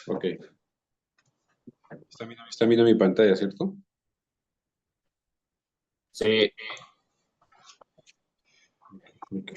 Ok. Está viendo mi pantalla, ¿cierto? Sí. Ok.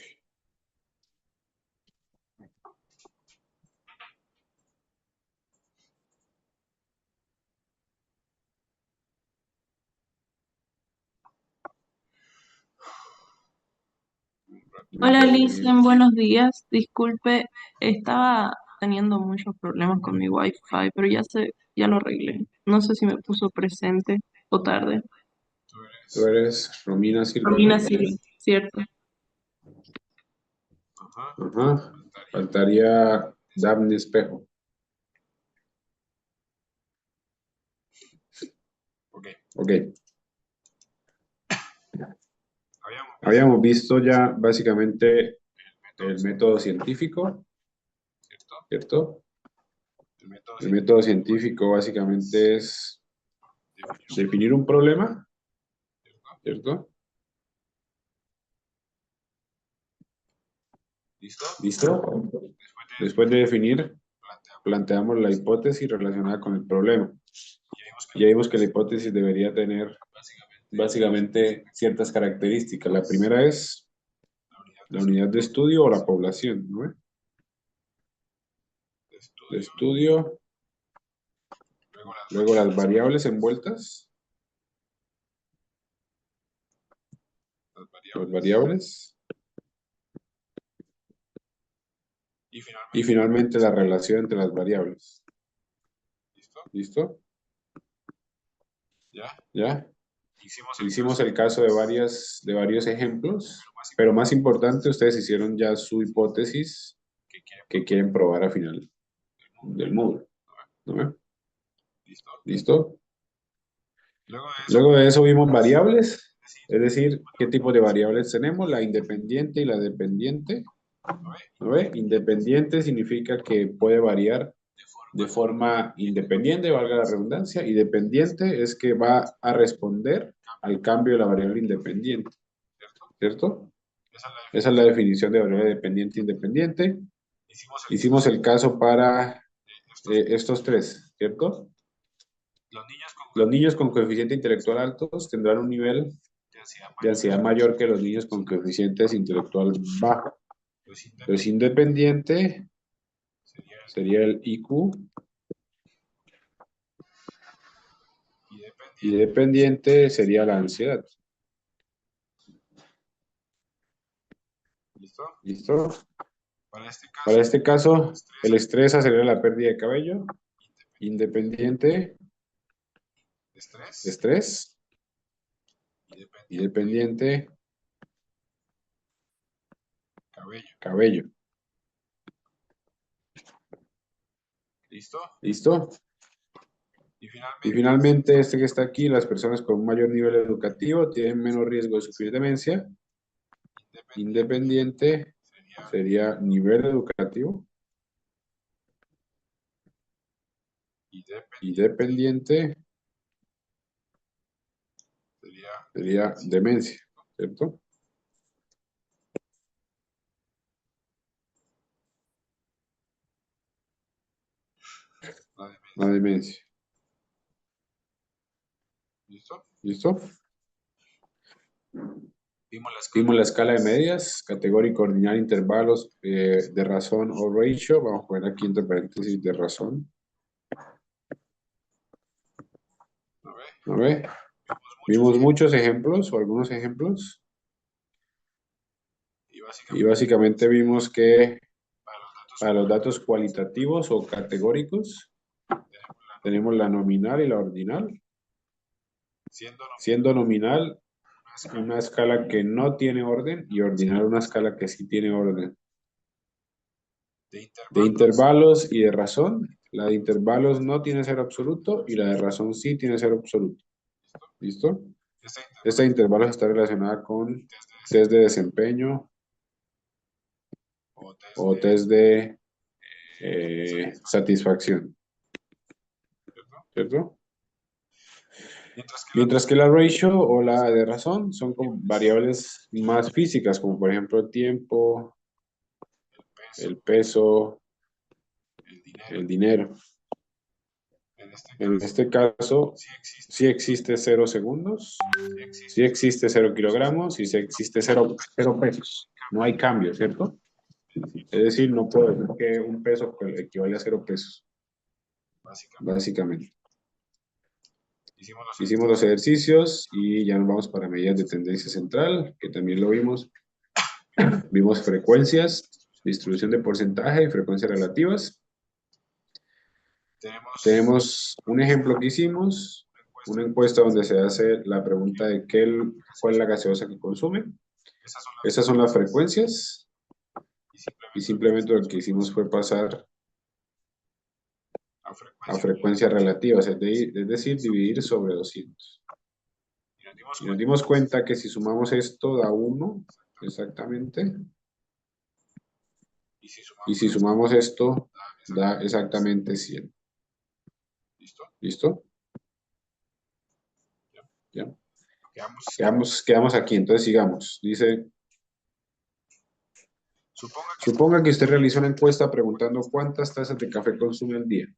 Hola, Licen, buenos días. Disculpe, estaba teniendo muchos problemas con mi Wi-Fi, pero ya lo arreglé. No sé si me puso presente o tarde. Tú eres Romina Silva, ¿no? Romina Silva, ¿cierto? Ajá. Faltaría Daphne Espejo. Ok. Habíamos visto ya básicamente el método científico, ¿cierto? El método científico básicamente es definir un problema, ¿cierto? ¿Listo? Después de definir, planteamos la hipótesis relacionada con el problema. Y ya vimos que la hipótesis debería tener básicamente ciertas características. La primera es la unidad de estudio o la población, ¿no? De estudio, luego las variables envueltas, las variables, y finalmente la relación entre las variables. ¿Listo? ¿Ya? Hicimos el caso de varios ejemplos, pero más importante, ustedes hicieron ya su hipótesis que quieren probar al final del módulo, ¿no? ¿Listo? Luego de eso vimos variables, es decir, qué tipo de variables tenemos, la independiente y la dependiente. ¿No ve? Independiente significa que puede variar de forma independiente, valga la redundancia, y dependiente es que va a responder al cambio de la variable independiente, ¿cierto? Esa es la definición de variable dependiente e independiente. Hicimos el caso para estos tres, ¿cierto? Los niños con coeficiente intelectual altos tendrán un nivel de ansiedad mayor que los niños con coeficientes intelectual bajo. Entonces, independiente sería el IQ y dependiente sería la ansiedad. ¿Listo? Para este caso, el estrés acelera la pérdida de cabello. Independiente, estrés. Y dependiente, cabello. ¿Listo? Y finalmente, este que está aquí, las personas con un mayor nivel educativo tienen menos riesgo de sufrir demencia. Independiente sería nivel educativo. Y dependiente sería demencia, ¿cierto? La demencia. ¿Listo? Vimos la escala de medias, categórico, ordinal, intervalos de razón o ratio. Vamos a poner aquí entre paréntesis de razón. A ver. Vimos muchos ejemplos o algunos ejemplos. Y básicamente vimos que para los datos cualitativos o categóricos tenemos la nominal y la ordinal. Siendo nominal una escala que no tiene orden y ordinal una escala que sí tiene orden. De intervalos y de razón, la de intervalos no tiene cero absoluto y la de razón sí tiene cero absoluto. ¿Listo? Esta de intervalos está relacionada con test de desempeño o test de satisfacción. ¿Cierto? Mientras que la ratio o la de razón son como variables más físicas, como por ejemplo el tiempo, el peso, el dinero. En este caso, sí existe 0 segundos, sí existe 0 kilogramos y sí existe 0 pesos. No hay cambio, ¿cierto? Es decir, no puedo decir que un peso equivale a 0 pesos, básicamente. Hicimos los ejercicios y ya nos vamos para medidas de tendencia central, que también lo vimos. Vimos frecuencias, distribución de porcentaje y frecuencias relativas. Tenemos un ejemplo que hicimos, una encuesta donde se hace la pregunta de cuál es la gaseosa que consume. Esas son las frecuencias y simplemente lo que hicimos fue pasar a frecuencias relativas, es decir, dividir sobre 200. Y nos dimos cuenta que si sumamos esto da 1, exactamente. Y si sumamos esto da exactamente 100. ¿Listo? ¿Ya? Quedamos aquí, entonces sigamos. Dice, suponga que usted realiza una encuesta preguntando cuántas tazas de café consume al día.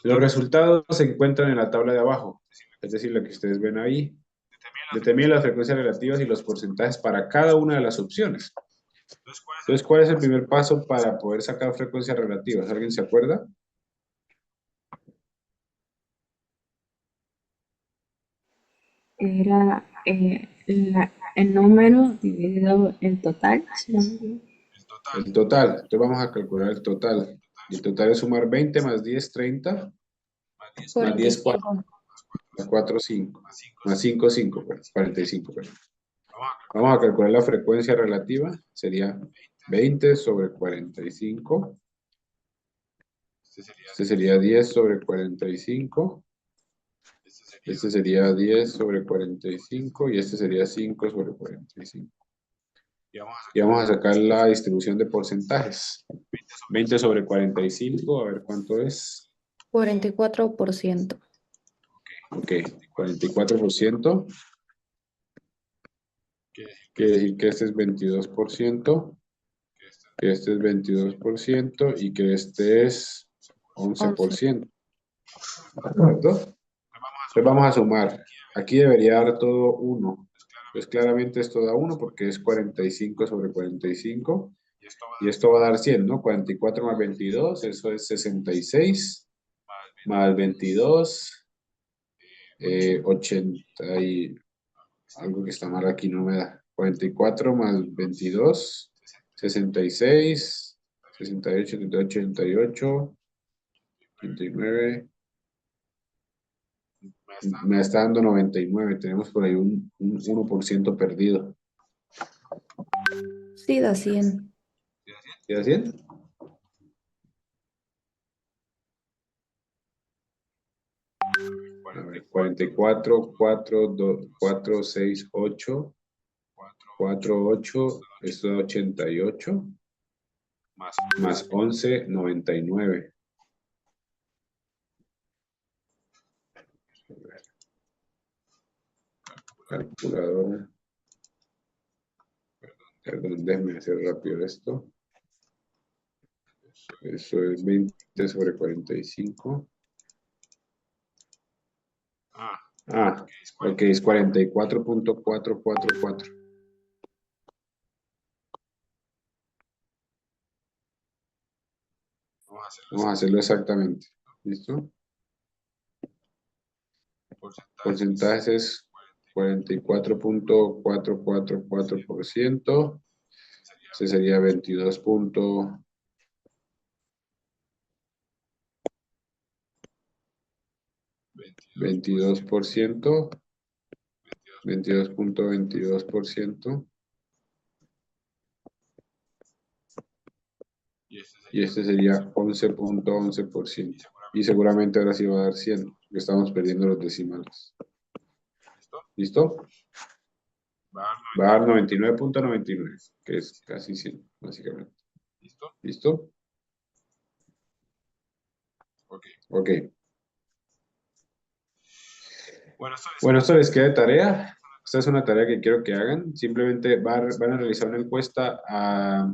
Los resultados se encuentran en la tabla de abajo, es decir, lo que ustedes ven ahí. Determine las frecuencias relativas y los porcentajes para cada una de las opciones. Entonces, ¿cuál es el primer paso para poder sacar frecuencias relativas? ¿Alguien se acuerda? Era el número dividido el total, si no me equivoco. El total. Entonces vamos a calcular el total. Y el total es sumar 20 más 10, 30. Más 10, 4. Más 4, 5. Más 5, 5. 45. Vamos a calcular la frecuencia relativa. Sería 20 sobre 45. Este sería 10 sobre 45. Este sería 10 sobre 45 y este sería 5 sobre 45. Y vamos a sacar la distribución de porcentajes. 20 sobre 45, a ver cuánto es. 44%. Ok, 44%. Quiere decir que este es 22%, que este es 22% y que este es 11%. ¿De acuerdo? Entonces vamos a sumar. Aquí debería dar todo 1. Pues claramente esto da 1 porque es 45 sobre 45. Y esto va a dar 100, ¿no? 44 más 22, eso es 66. Más 22, 80 y... Algo que está mal aquí no me da. 44 más 22, 66, 68, 78, 88, 89. Me está dando 99. Tenemos por ahí un 1% perdido. Sí, da 100. ¿Queda 100? A ver, 44, 4, 2, 4, 6, 8, 4, 8, esto da 88, más 11, 99. Calculadora. Perdón, déjeme hacer rápido esto. Eso es 20 sobre 45. Ok, es 44.444. Vamos a hacerlo exactamente. ¿Listo? Porcentajes es 44.444%. Ese sería 22%. 22.22%. Y este sería 11.11%. Y seguramente ahora sí va a dar 100, porque estamos perdiendo los decimales. ¿Listo? Va a dar 99.99, que es casi 100, básicamente. ¿Listo? Ok. Bueno, esto les queda de tarea. Esta es una tarea que quiero que hagan. Simplemente van a realizar una encuesta a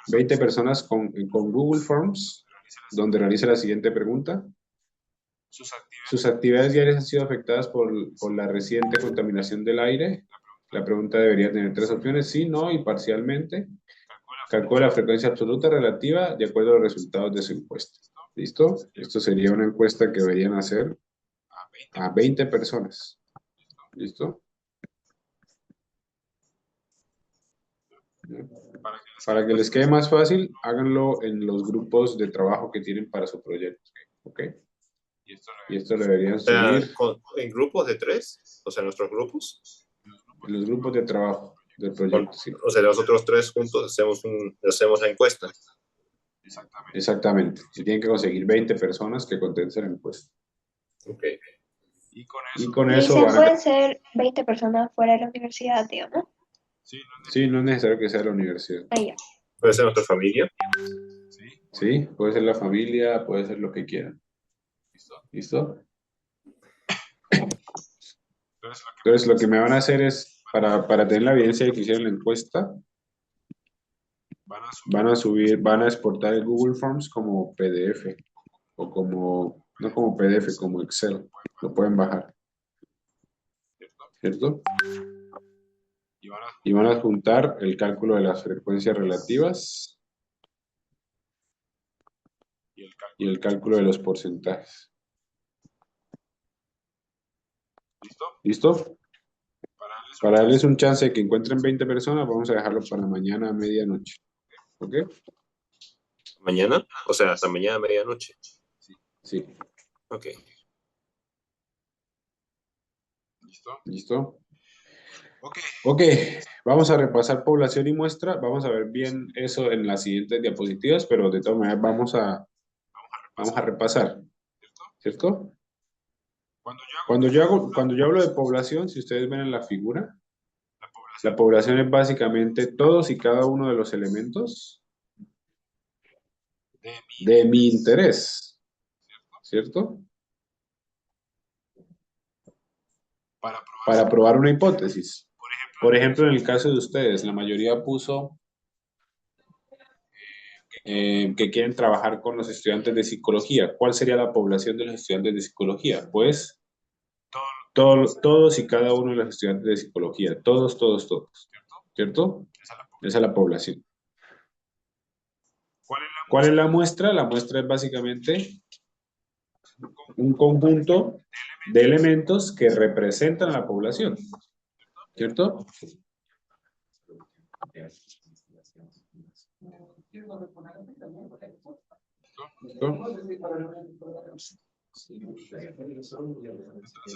20 personas con Google Forms. donde realice la siguiente pregunta. ¿Sus actividades diarias han sido afectadas por la reciente contaminación del aire? La pregunta debería tener tres opciones: sí, no y parcialmente. Calcula la frecuencia absoluta relativa de acuerdo a los resultados de su encuesta. ¿Listo? Esto sería una encuesta que deberían hacer a 20 personas. ¿Listo? Para que les quede más fácil, háganlo en los grupos de trabajo que tienen para su proyecto. ¿Ok? Y esto lo deberían O sea, subir en grupos de 3, o sea, nuestros grupos. en los grupos de trabajo del proyecto. Sí. O sea, nosotros 3 juntos hacemos la encuesta. Exactamente. Y tienen que conseguir 20 personas que contesten la encuesta. Ok. Y con Y eso se van a... pueden ser 20 personas fuera de la universidad, digamos. Sí, no es necesario que sea la universidad. Ah, ya. Puede ser nuestra familia. Sí, puede ser la familia, puede ser lo que quieran. ¿Listo? Entonces, lo que me van a hacer es, para tener la evidencia de que hicieron la encuesta, van a exportar el Google Forms como PDF, o como, no como PDF, como Excel. Lo pueden bajar. ¿Cierto? Y van a juntar el cálculo de las frecuencias relativas y el cálculo de los porcentajes. ¿Listo? Para darles un chance de que encuentren 20 personas, vamos a dejarlo para mañana a medianoche. ¿Ok? Mañana, o sea, hasta mañana a medianoche. Sí. Ok. ¿Listo? Ok, vamos a repasar población y muestra. Vamos a ver bien eso en las siguientes diapositivas, pero de todas maneras vamos a repasar. ¿Cierto? Cuando yo hablo de población, si ustedes ven en la figura, la población es básicamente todos y cada uno de los elementos de mi interés. ¿Cierto? Para probar una hipótesis. Por ejemplo, en el caso de ustedes, la mayoría puso que quieren trabajar con los estudiantes de psicología. ¿Cuál sería la población de los estudiantes de psicología? Pues todos y cada uno de los estudiantes de psicología. Todos. ¿Cierto? Esa es la población. ¿Cuál es la muestra? La muestra es básicamente un conjunto de elementos que representan a la población. ¿Cierto?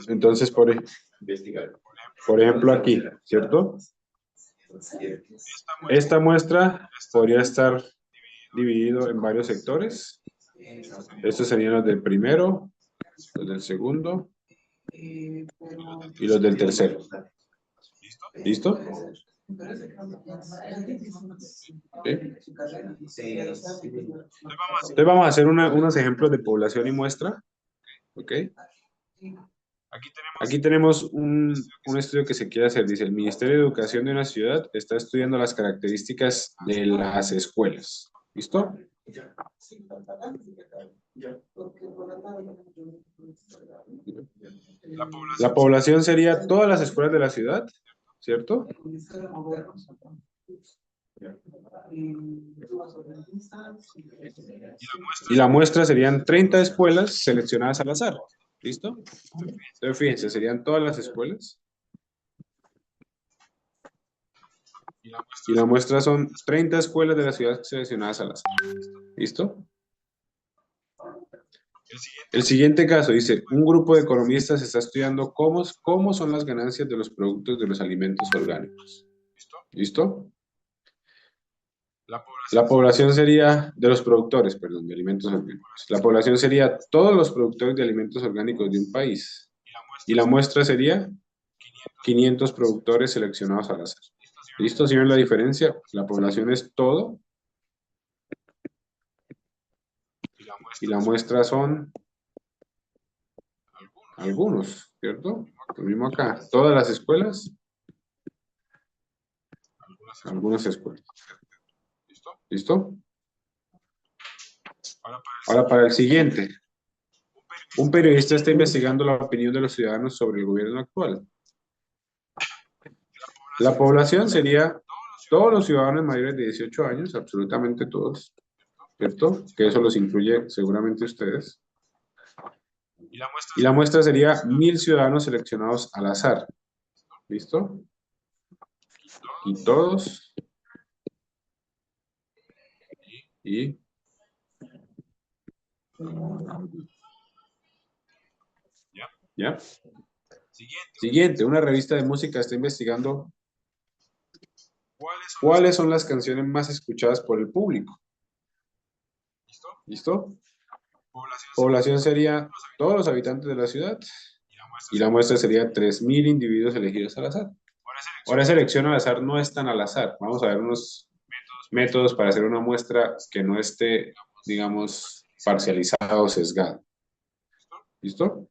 Entonces, por ejemplo aquí, ¿cierto? Esta muestra podría estar dividido en varios sectores. Estos serían los del primero, los del segundo y los del tercero. ¿Listo? ¿Okay? Entonces vamos a hacer unos ejemplos de población y muestra. ¿Ok? Aquí tenemos un estudio que se quiere hacer. Dice, el Ministerio de Educación de una ciudad está estudiando las características de las escuelas. ¿Listo? La población sería todas las escuelas de la ciudad, ¿cierto? Y la muestra serían 30 escuelas seleccionadas al azar. ¿Listo? Entonces, fíjense, serían todas las escuelas. Y la muestra son 30 escuelas de la ciudad seleccionadas al azar. ¿Listo? El siguiente caso dice, un grupo de economistas está estudiando cómo son las ganancias de los productos de los alimentos orgánicos. ¿Listo? La población sería, de los productores, perdón, de alimentos orgánicos. La población sería todos los productores de alimentos orgánicos de un país. Y la muestra sería 500 productores seleccionados al azar. ¿Listo? ¿Sí ven la diferencia? La población es todo. Y la muestra son algunos, ¿cierto? Lo mismo acá. Todas las escuelas. Algunas escuelas. ¿Listo? Ahora para el siguiente. Un periodista está investigando la opinión de los ciudadanos sobre el gobierno actual. La población sería todos los ciudadanos mayores de 18 años, absolutamente todos, ¿cierto? Que eso los incluye seguramente ustedes. Y la muestra sería 1000 ciudadanos seleccionados al azar. ¿Listo? Y todos. Y ¿ya? Siguiente, una revista de música está investigando cuáles son las canciones más escuchadas por el público. ¿Listo? Población sería todos los habitantes de la ciudad y la muestra sería 3000 individuos elegidos al azar. Ahora selección al azar no es tan al azar. Vamos a ver unos métodos para hacer una muestra que no esté, digamos, parcializada o sesgada. ¿Listo?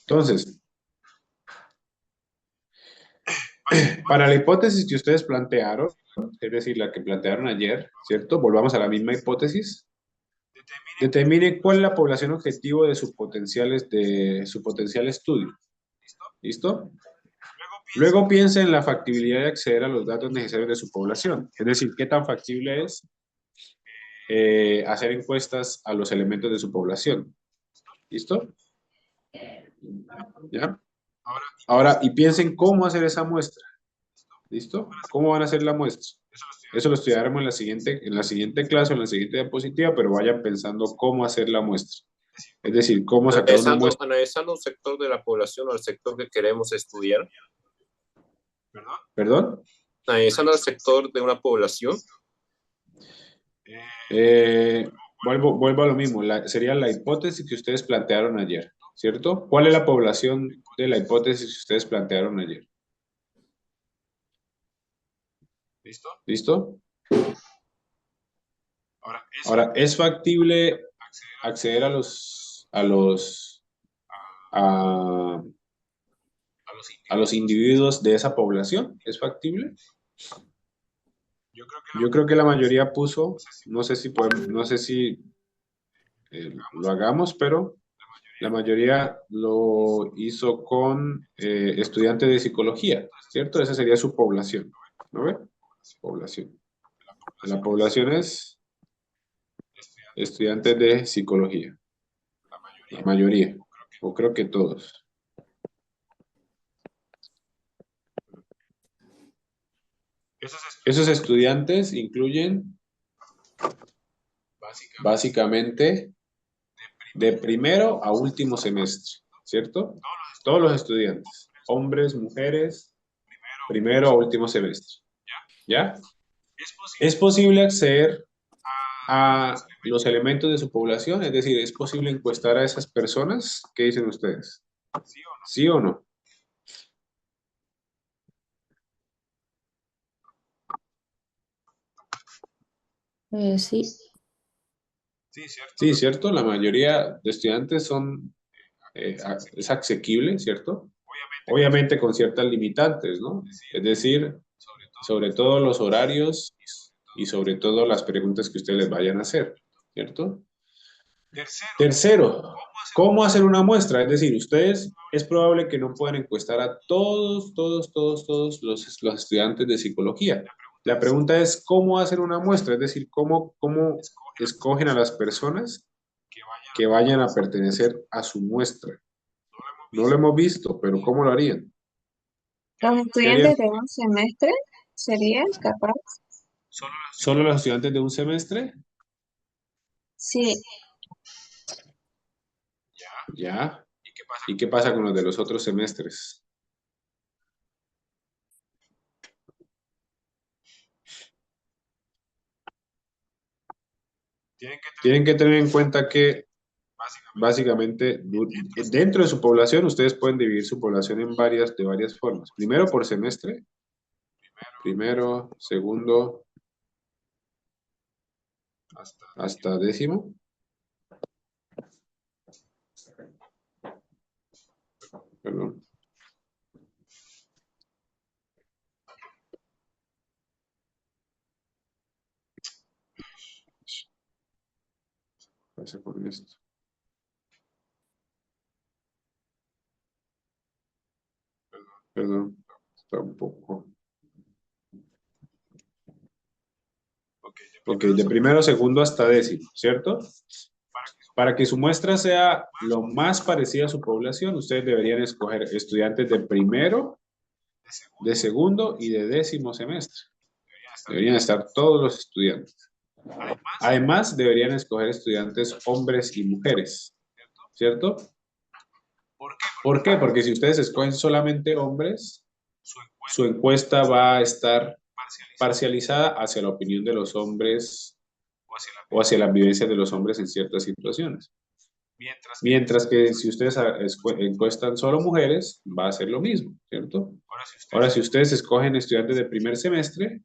Entonces, para la hipótesis que ustedes plantearon, es decir, la que plantearon ayer, ¿cierto? Volvamos a la misma hipótesis. Determine cuál es la población objetivo de su potencial estudio. ¿Listo? Luego piense en la factibilidad de acceder a los datos necesarios de su población. Es decir, qué tan factible es hacer encuestas a los elementos de su población. ¿Listo? ¿Ya? Ahora, y piensen cómo hacer esa muestra. ¿Listo? ¿Cómo van a hacer la muestra? Eso lo estudiaremos en la siguiente clase o en la siguiente diapositiva, pero vayan pensando cómo hacer la muestra. Es decir, cómo sacar una muestra. Analizando un sector de la población o el sector que queremos estudiar. ¿Perdón? Analizando el sector de una población. Vuelvo a lo mismo. Sería la hipótesis que ustedes plantearon ayer, ¿cierto? ¿Cuál es la población de la hipótesis que ustedes plantearon ayer? ¿Listo? Ahora, ¿es factible acceder a los individuos de esa población? ¿Es factible? Yo creo que la mayoría puso, no sé si lo hagamos, pero la mayoría lo hizo con estudiantes de psicología, ¿cierto? Esa sería su población, ¿no ve? Población. La población es estudiantes de psicología, la mayoría, o creo que todos. Esos estudiantes incluyen básicamente de primero a último semestre, ¿cierto? Todos los estudiantes, hombres, mujeres, primero a último semestre, ¿ya? ¿Es posible acceder a los elementos de su población? Es decir, ¿es posible encuestar a esas personas? ¿Qué dicen ustedes? ¿Sí o no? Sí. Sí, ¿cierto? La mayoría de estudiantes es asequible, ¿cierto? Obviamente con ciertas limitantes, ¿no? Es decir, sobre todo los horarios y sobre todo las preguntas que ustedes les vayan a hacer, ¿cierto? Tercero, ¿cómo hacer una muestra? Es decir, ustedes es probable que no puedan encuestar a todos los estudiantes de psicología. La pregunta es, ¿cómo hacer una muestra? Es decir, ¿cómo escogen a las personas que vayan a pertenecer a su muestra? No lo hemos visto, pero ¿cómo lo harían? Los ¿Qué harían? estudiantes de un semestre serían capaz. ¿Solo los estudiantes de un semestre? Sí, Ya. ¿Y qué pasa con los de los otros semestres? Tienen que tener en cuenta que básicamente dentro de su población ustedes pueden dividir su población de varias formas. Primero por semestre, primero, segundo, hasta décimo. Perdón. Pasa con esto. Perdón, está un poco. Ok, de primero, segundo hasta décimo, ¿cierto? Para que su muestra sea lo más parecida a su población, ustedes deberían escoger estudiantes de primero, de segundo y de décimo semestre. Deberían estar todos los estudiantes. Además, deberían escoger estudiantes hombres y mujeres, ¿cierto? ¿Por qué? Porque si ustedes escogen solamente hombres, su encuesta va a estar parcializada hacia la opinión de los hombres o hacia las vivencias de los hombres en ciertas situaciones. Mientras que si ustedes encuestan solo mujeres, va a ser lo mismo, ¿cierto? Ahora, si ustedes escogen estudiantes del primer semestre,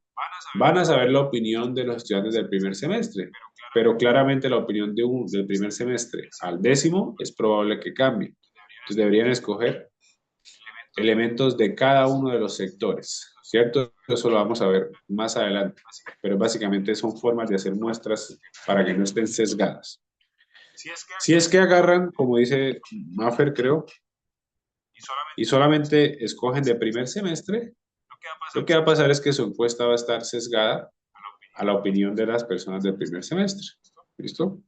van a saber la opinión de los estudiantes del primer semestre, pero claramente la opinión del primer semestre al décimo es probable que cambie. Entonces deberían escoger elementos de cada uno de los sectores, ¿cierto? Eso lo vamos a ver más adelante, pero básicamente son formas de hacer muestras para que no estén sesgadas. Si es que agarran, como dice Maffer, creo, y solamente escogen de primer semestre, lo que va a pasar es que su encuesta va a estar sesgada a la opinión de las personas del primer semestre. ¿Listo?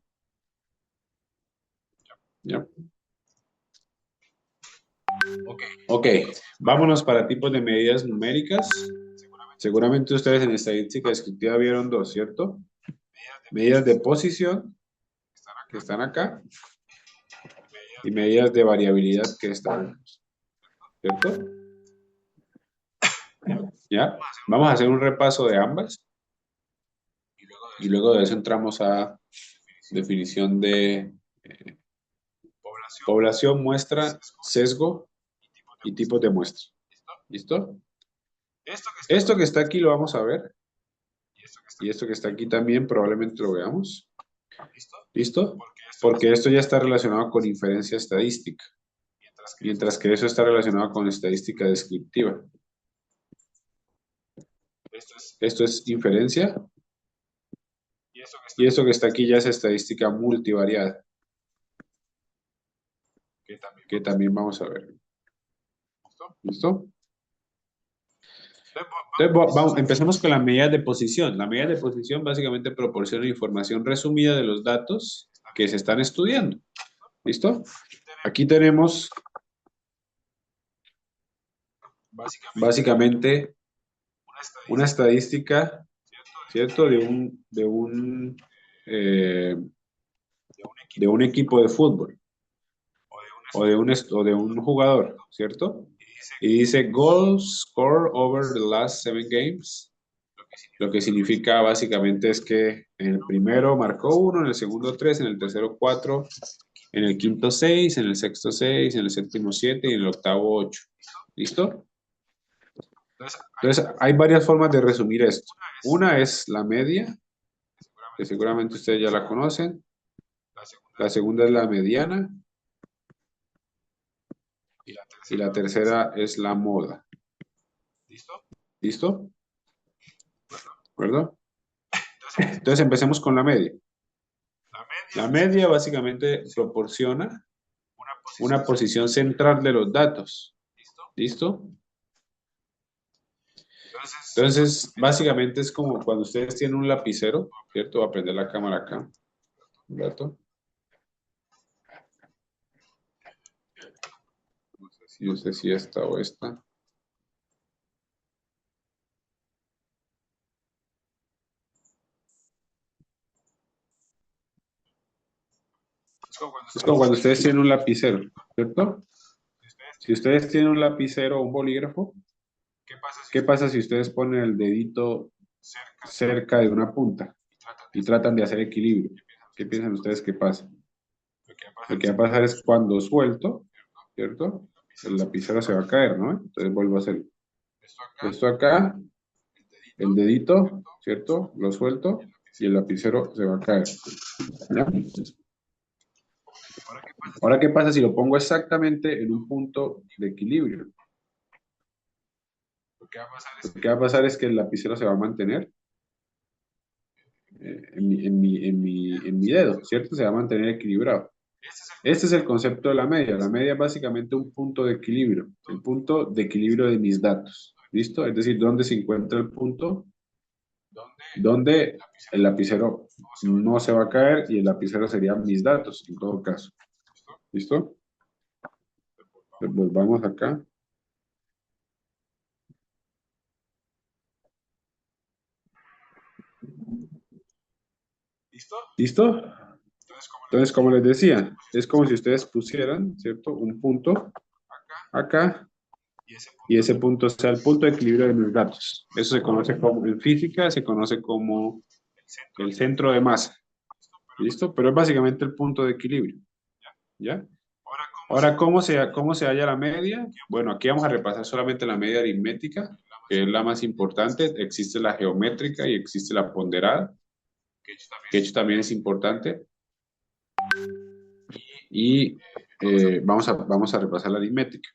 ¿Ya? Ok, vámonos para tipos de medidas numéricas. Seguramente ustedes en estadística descriptiva vieron dos, ¿cierto? Medidas de posición, que están acá, y medidas de variabilidad, que están, ¿cierto? ¿Ya? Vamos a hacer un repaso de ambas. Y luego de eso entramos a definición de población, muestra, sesgo y tipos de muestra. ¿Listo? Esto que está aquí lo vamos a ver. Y esto que está aquí también probablemente lo veamos. ¿Listo? Porque esto ya está relacionado con inferencia estadística. Mientras que eso está relacionado con estadística descriptiva. Esto es inferencia. Y esto que está aquí ya es estadística multivariada. Que también vamos a ver. ¿Listo? Entonces, empecemos con la medida de posición. La medida de posición básicamente proporciona información resumida de los datos que se están estudiando. ¿Listo? Aquí tenemos básicamente una estadística, ¿cierto? De un equipo de fútbol o de un jugador, ¿cierto? Y dice goals scored over the last 7 games. Lo que significa básicamente es que en el primero marcó 1, en el segundo 3, en el tercero 4, en el quinto 6, en el sexto 6, en el séptimo 7 y en el octavo 8. ¿Listo? Entonces, hay varias formas de resumir esto. Una es la media, que seguramente ustedes ya la conocen. La segunda es la mediana. Y la tercera es la moda. ¿Listo? ¿De acuerdo? Entonces empecemos con la media. La media básicamente proporciona una posición central de los datos. ¿Listo? Entonces, básicamente es como cuando ustedes tienen un lapicero, ¿cierto? Voy a prender la cámara acá. Un rato. No sé si esta o esta. Es como cuando ustedes tienen un lapicero, ¿cierto? Si ustedes tienen un lapicero o un bolígrafo, ¿qué pasa si ustedes ponen el dedito cerca de una punta y tratan de hacer equilibrio? ¿Qué piensan ustedes que pasa? Lo que va a pasar es cuando suelto, ¿cierto? El lapicero se va a caer, ¿no? Entonces vuelvo a hacer esto acá, el dedito, ¿cierto? Lo suelto y el lapicero se va a caer. ¿Ya? Ahora, ¿qué pasa si lo pongo exactamente en un punto de equilibrio? Lo que va a pasar es que el lapicero se va a mantener en mi dedo, ¿cierto? Se va a mantener equilibrado. Este es el concepto de la media. La media es básicamente un punto de equilibrio, el punto de equilibrio de mis datos. ¿Listo? Es decir, ¿dónde se encuentra el punto? Donde el lapicero no se va a caer y el lapicero serían mis datos, en todo caso. ¿Listo? Volvamos acá. ¿Listo? Entonces, como les decía, es como si ustedes pusieran, ¿cierto? Un punto acá y ese punto sea el punto de equilibrio de mis datos. Eso se conoce como, en física, se conoce como el centro de masa. ¿Listo? Pero es básicamente el punto de equilibrio. ¿Ya? Ahora, ¿cómo se halla la media? Bueno, aquí vamos a repasar solamente la media aritmética, que es la más importante. Existe la geométrica y existe la ponderada, que de hecho también es importante. Y vamos a repasar la aritmética.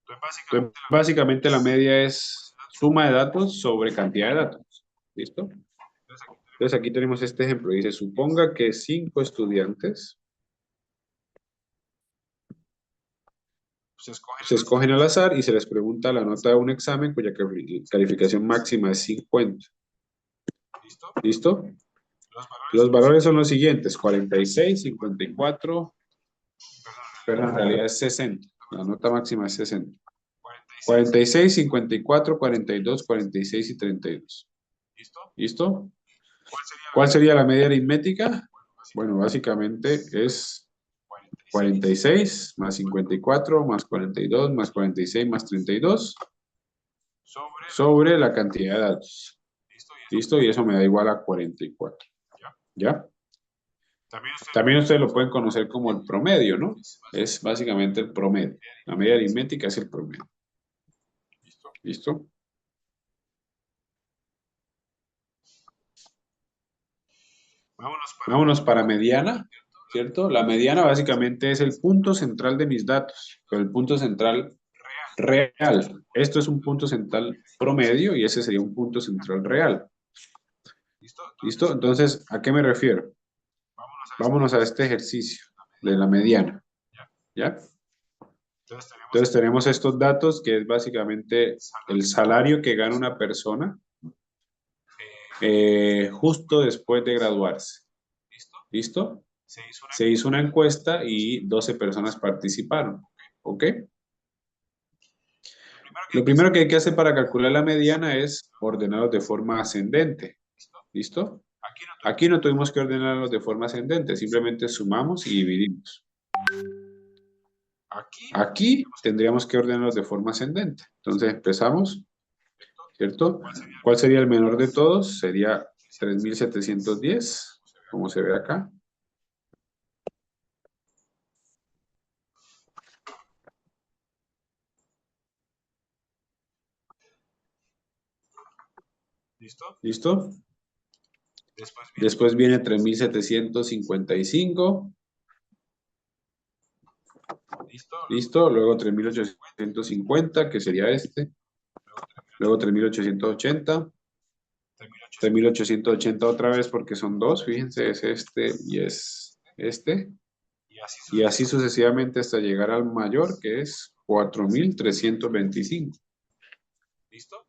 Entonces, básicamente la media es suma de datos sobre cantidad de datos. ¿Listo? Entonces aquí tenemos este ejemplo. Dice, suponga que 5 estudiantes se escogen al azar y se les pregunta la nota de un examen cuya calificación máxima es 50. ¿Listo? Los valores son los siguientes, 46, 54, pero en realidad es 60. La nota máxima es 60. 46, 54, 42, 46 y 32. ¿Listo? ¿Cuál sería la media aritmética? Bueno, básicamente es 46 más 54 más 42 más 46 más 32 sobre la cantidad de datos. ¿Listo? Y eso me da igual a 44. ¿Ya? También ustedes lo pueden conocer como el promedio, ¿no? Es básicamente el promedio. La media aritmética es el promedio. ¿Listo? Vámonos para mediana, ¿cierto? La mediana básicamente es el punto central de mis datos, pero el punto central real. Esto es un punto central promedio y ese sería un punto central real. ¿Listo? Entonces, ¿a qué me refiero? Vámonos a este ejercicio de la mediana. ¿Ya? Entonces tenemos estos datos que es básicamente el salario que gana una persona justo después de graduarse. ¿Listo? Se hizo una encuesta y 12 personas participaron. ¿Ok? Lo primero que hay que hacer para calcular la mediana es ordenarlos de forma ascendente. ¿Listo? Aquí no tuvimos que ordenarlos de forma ascendente, simplemente sumamos y dividimos. Aquí tendríamos que ordenarlos de forma ascendente. Entonces empezamos, ¿cierto? ¿Cuál sería el menor de todos? Sería 3710, como se ve acá. ¿Listo? Después viene 3755. ¿Listo? Luego 3850, que sería este. Luego 3880. 3880 otra vez porque son dos, fíjense, es este y es este. Y así sucesivamente hasta llegar al mayor, que es 4325.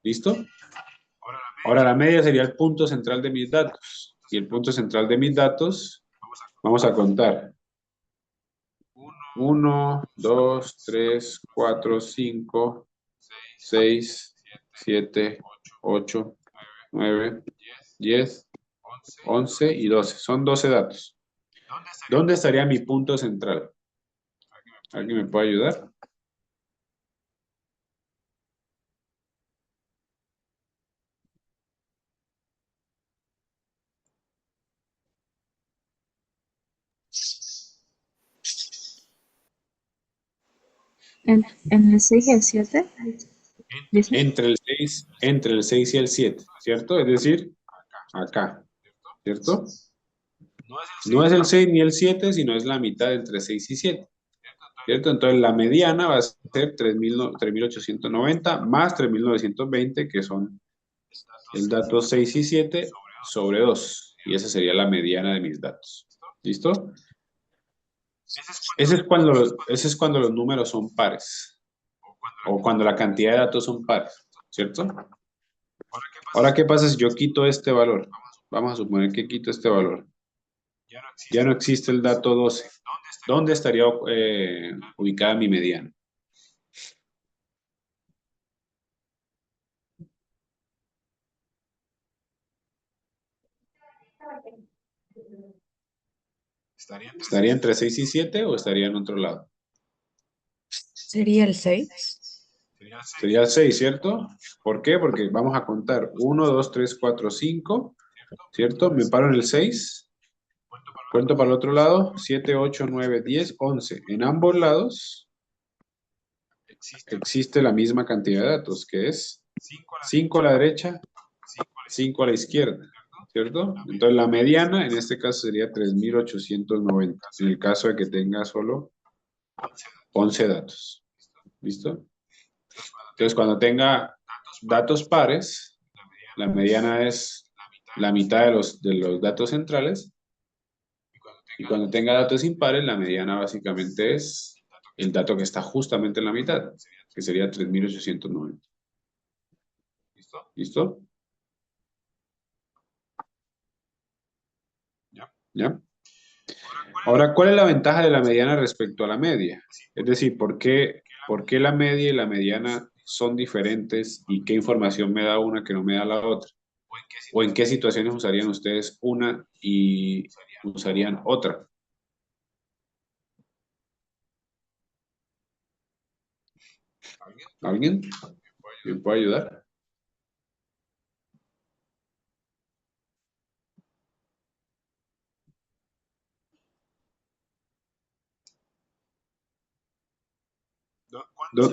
¿Listo? Ahora la media sería el punto central de mis datos. Y el punto central de mis datos, vamos a contar. 1, 2, 3, 4, 5, 6, 7, 8, 9, 10, 11 y 12. Son 12 datos. ¿Dónde estaría mi punto central? ¿Alguien me puede ayudar? En el 6 y el 7, dice. Entre el 6 y el 7, ¿cierto? Es decir, acá, ¿cierto? No es el 6 ni el 7, sino es la mitad entre 6 y 7, ¿cierto? Entonces la mediana va a ser 3890 más 3920, que son el dato 6 y 7 sobre 2. y esa sería la mediana de mis datos. ¿Listo? Ese es cuando los números son pares, o cuando la cantidad de datos son pares, ¿cierto? Ahora, ¿qué pasa si yo quito este valor? Vamos a suponer que quito este valor. Ya no existe el dato 12. ¿Dónde estaría ubicada mi mediana? ¿Estaría entre 6 y 7 o estaría en otro lado? Sería el 6. Sería el 6, ¿cierto? ¿Por qué? Porque vamos a contar 1, 2, 3, 4, 5, ¿cierto? Me paro en el 6, cuento para el otro lado, 7, 8, 9, 10, 11. En ambos lados existe la misma cantidad de datos, que es 5 a la derecha, 5 a la izquierda, ¿cierto? Entonces la mediana en este caso sería 3.890, en el caso de que tenga solo 11 datos. ¿Listo? Entonces cuando tenga datos pares, la mediana es la mitad de los datos centrales, y cuando tenga datos impares, la mediana básicamente es el dato que está justamente en la mitad, que sería 3.890. ¿Listo? ¿Ya? Ahora, ¿cuál es la ventaja de la mediana respecto a la media? Es decir, ¿por qué la media y la mediana son diferentes y qué información me da una que no me da la otra? ¿O en qué situaciones usarían ustedes una y usarían otra? ¿Alguien? ¿Me puede ayudar?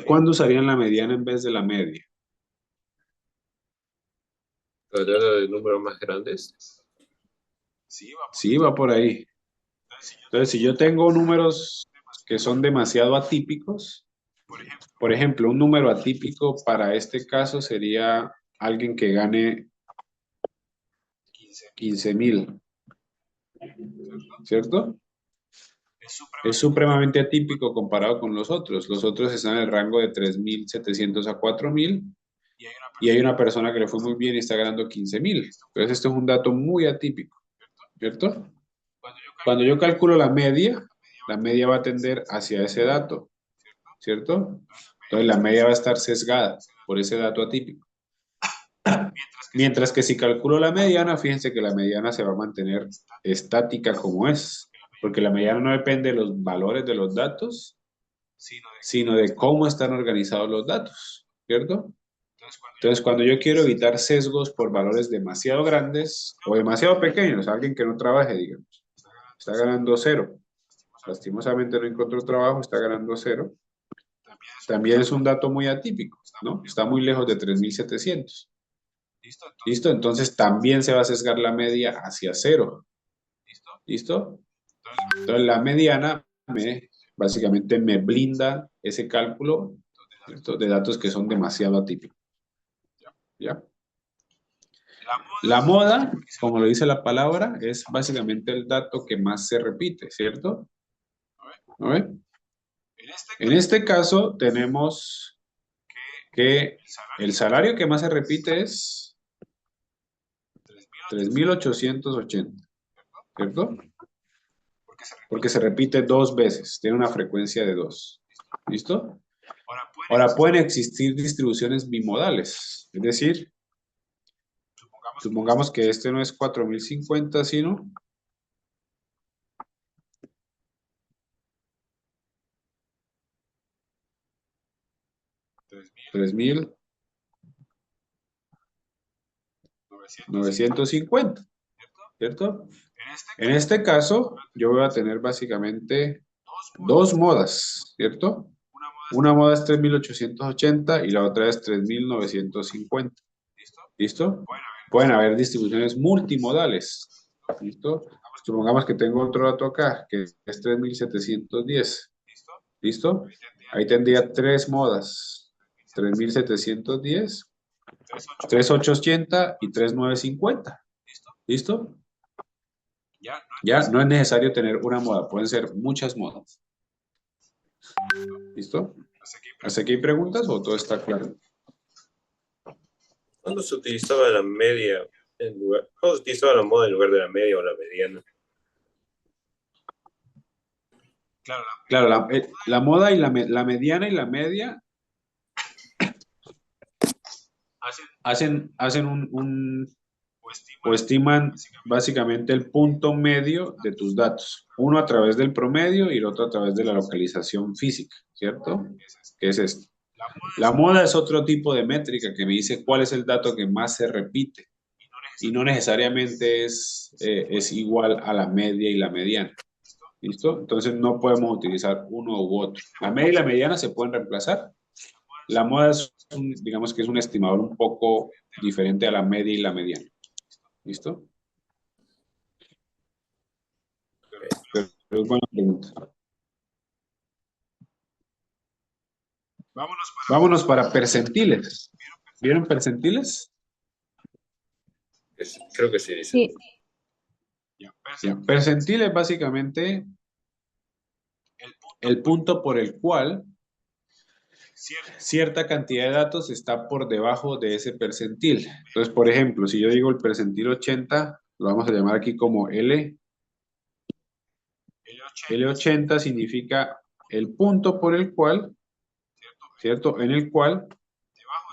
¿Cuándo usarían la mediana en vez de la media? Hablando de números más grandes. Sí, va por ahí. Entonces, si yo tengo números que son demasiado atípicos, por ejemplo, un número atípico para este caso sería alguien que gane 15.000, ¿cierto? Es supremamente atípico comparado con los otros. Los otros están en el rango de 3.700 a 4.000 y hay una persona que le fue muy bien y está ganando 15.000. Entonces, esto es un dato muy atípico, ¿cierto? Cuando yo calculo la media va a tender hacia ese dato, ¿cierto? Entonces, la media va a estar sesgada por ese dato atípico. Mientras que si calculo la mediana, fíjense que la mediana se va a mantener estática como es, porque la mediana no depende de los valores de los datos, sino de cómo están organizados los datos, ¿cierto? Entonces, cuando yo quiero evitar sesgos por valores demasiado grandes o demasiado pequeños, alguien que no trabaje, digamos, está ganando 0, lastimosamente no encontró trabajo, está ganando 0, también es un dato muy atípico, ¿no? Está muy lejos de 3.700. ¿Listo? Entonces también se va a sesgar la media hacia 0. ¿Listo? Entonces la mediana básicamente me blinda ese cálculo, ¿cierto?, de datos que son demasiado atípicos. ¿Ya? La moda, como lo dice la palabra, es básicamente el dato que más se repite, ¿cierto? ¿No ve? En este caso tenemos que el salario que más se repite es 3.880, ¿cierto? Porque se repite 2 veces, tiene una frecuencia de 2. ¿Listo? Ahora pueden existir distribuciones bimodales, es decir, supongamos que este no es 4.050, sino 3.950, ¿cierto? En este caso, yo voy a tener básicamente 2 modas, ¿cierto? Una moda es 3.880 y la otra es 3.950. ¿Listo? Pueden haber distribuciones multimodales. ¿Listo? Supongamos que tengo otro dato acá, que es 3.710. ¿Listo? Ahí tendría 3 modas. 3.710, 3.880 y 3.950. ¿Listo? Ya no es necesario tener una moda, pueden ser muchas modas. ¿Listo? ¿Hasta aquí hay preguntas o todo está claro? ¿Cuándo se utilizaba la media en lugar, cuándo se utilizaba la moda en lugar de la media o la mediana? Claro, la moda y la mediana y la media hacen o estiman básicamente el punto medio de tus datos. Uno a través del promedio y el otro a través de la localización física, ¿cierto? ¿Qué es esto? La moda es otro tipo de métrica que me dice cuál es el dato que más se repite y no necesariamente es igual a la media y la mediana. ¿Listo? Entonces no podemos utilizar uno u otro. La media y la mediana se pueden reemplazar. La moda digamos que es un estimador un poco diferente a la media y la mediana. ¿Listo? Pero es buena pregunta. Vámonos para percentiles. ¿Vieron percentiles? Creo que sí, dice. Sí. Ya, percentil es básicamente el punto por el cual cierta cantidad de datos está por debajo de ese percentil. Entonces, por ejemplo, si yo digo el percentil 80, lo vamos a llamar aquí como L. L80 significa el punto por el cual, ¿cierto? En el cual,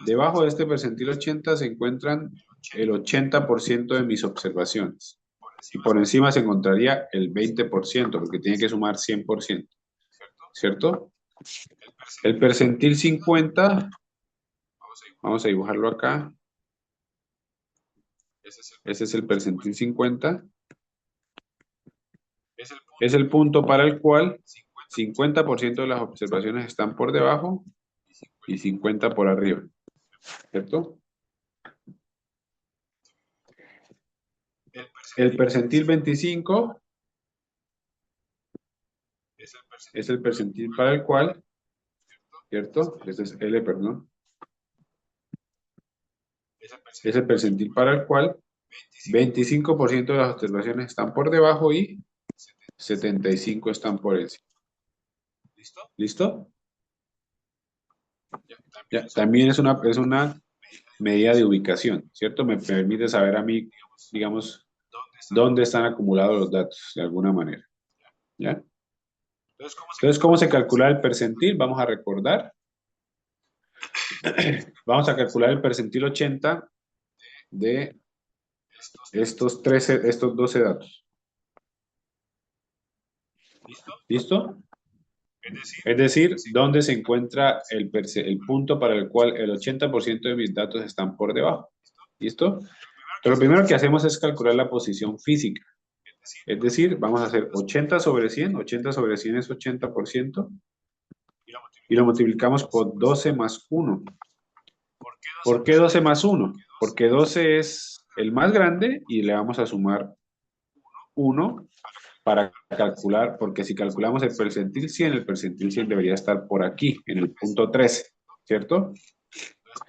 debajo de este percentil 80 se encuentran el 80% de mis observaciones. Y por encima se encontraría el 20%, porque tiene que sumar 100%, ¿cierto? El percentil 50, vamos a dibujarlo acá. Ese es el percentil 50. Es el punto para el cual 50% de las observaciones están por debajo y 50 por arriba, ¿cierto? El percentil 25 es el percentil para el cual, ¿cierto? Este es L, perdón. Es el percentil para el cual 25% de las observaciones están por debajo y 75 están por encima. ¿Listo? Ya, también es una medida de ubicación, ¿cierto? Me permite saber a mí, digamos, dónde están acumulados los datos, de alguna manera. ¿Ya? Entonces, ¿cómo se calcula el percentil? Vamos a recordar. Vamos a calcular el percentil 80 de estos 12 datos. ¿Listo? Es decir, dónde se encuentra el punto para el cual el 80% de mis datos están por debajo. ¿Listo? Pero lo primero que hacemos es calcular la posición física. Es decir, vamos a hacer 80 sobre 100. 80 sobre 100 es 80%. Y lo multiplicamos por 12 más 1. ¿Por qué 12 más 1? Porque 12 es el más grande y le vamos a sumar 1 para calcular, porque si calculamos el percentil 100, el percentil 100 debería estar por aquí, en el punto 13, ¿cierto?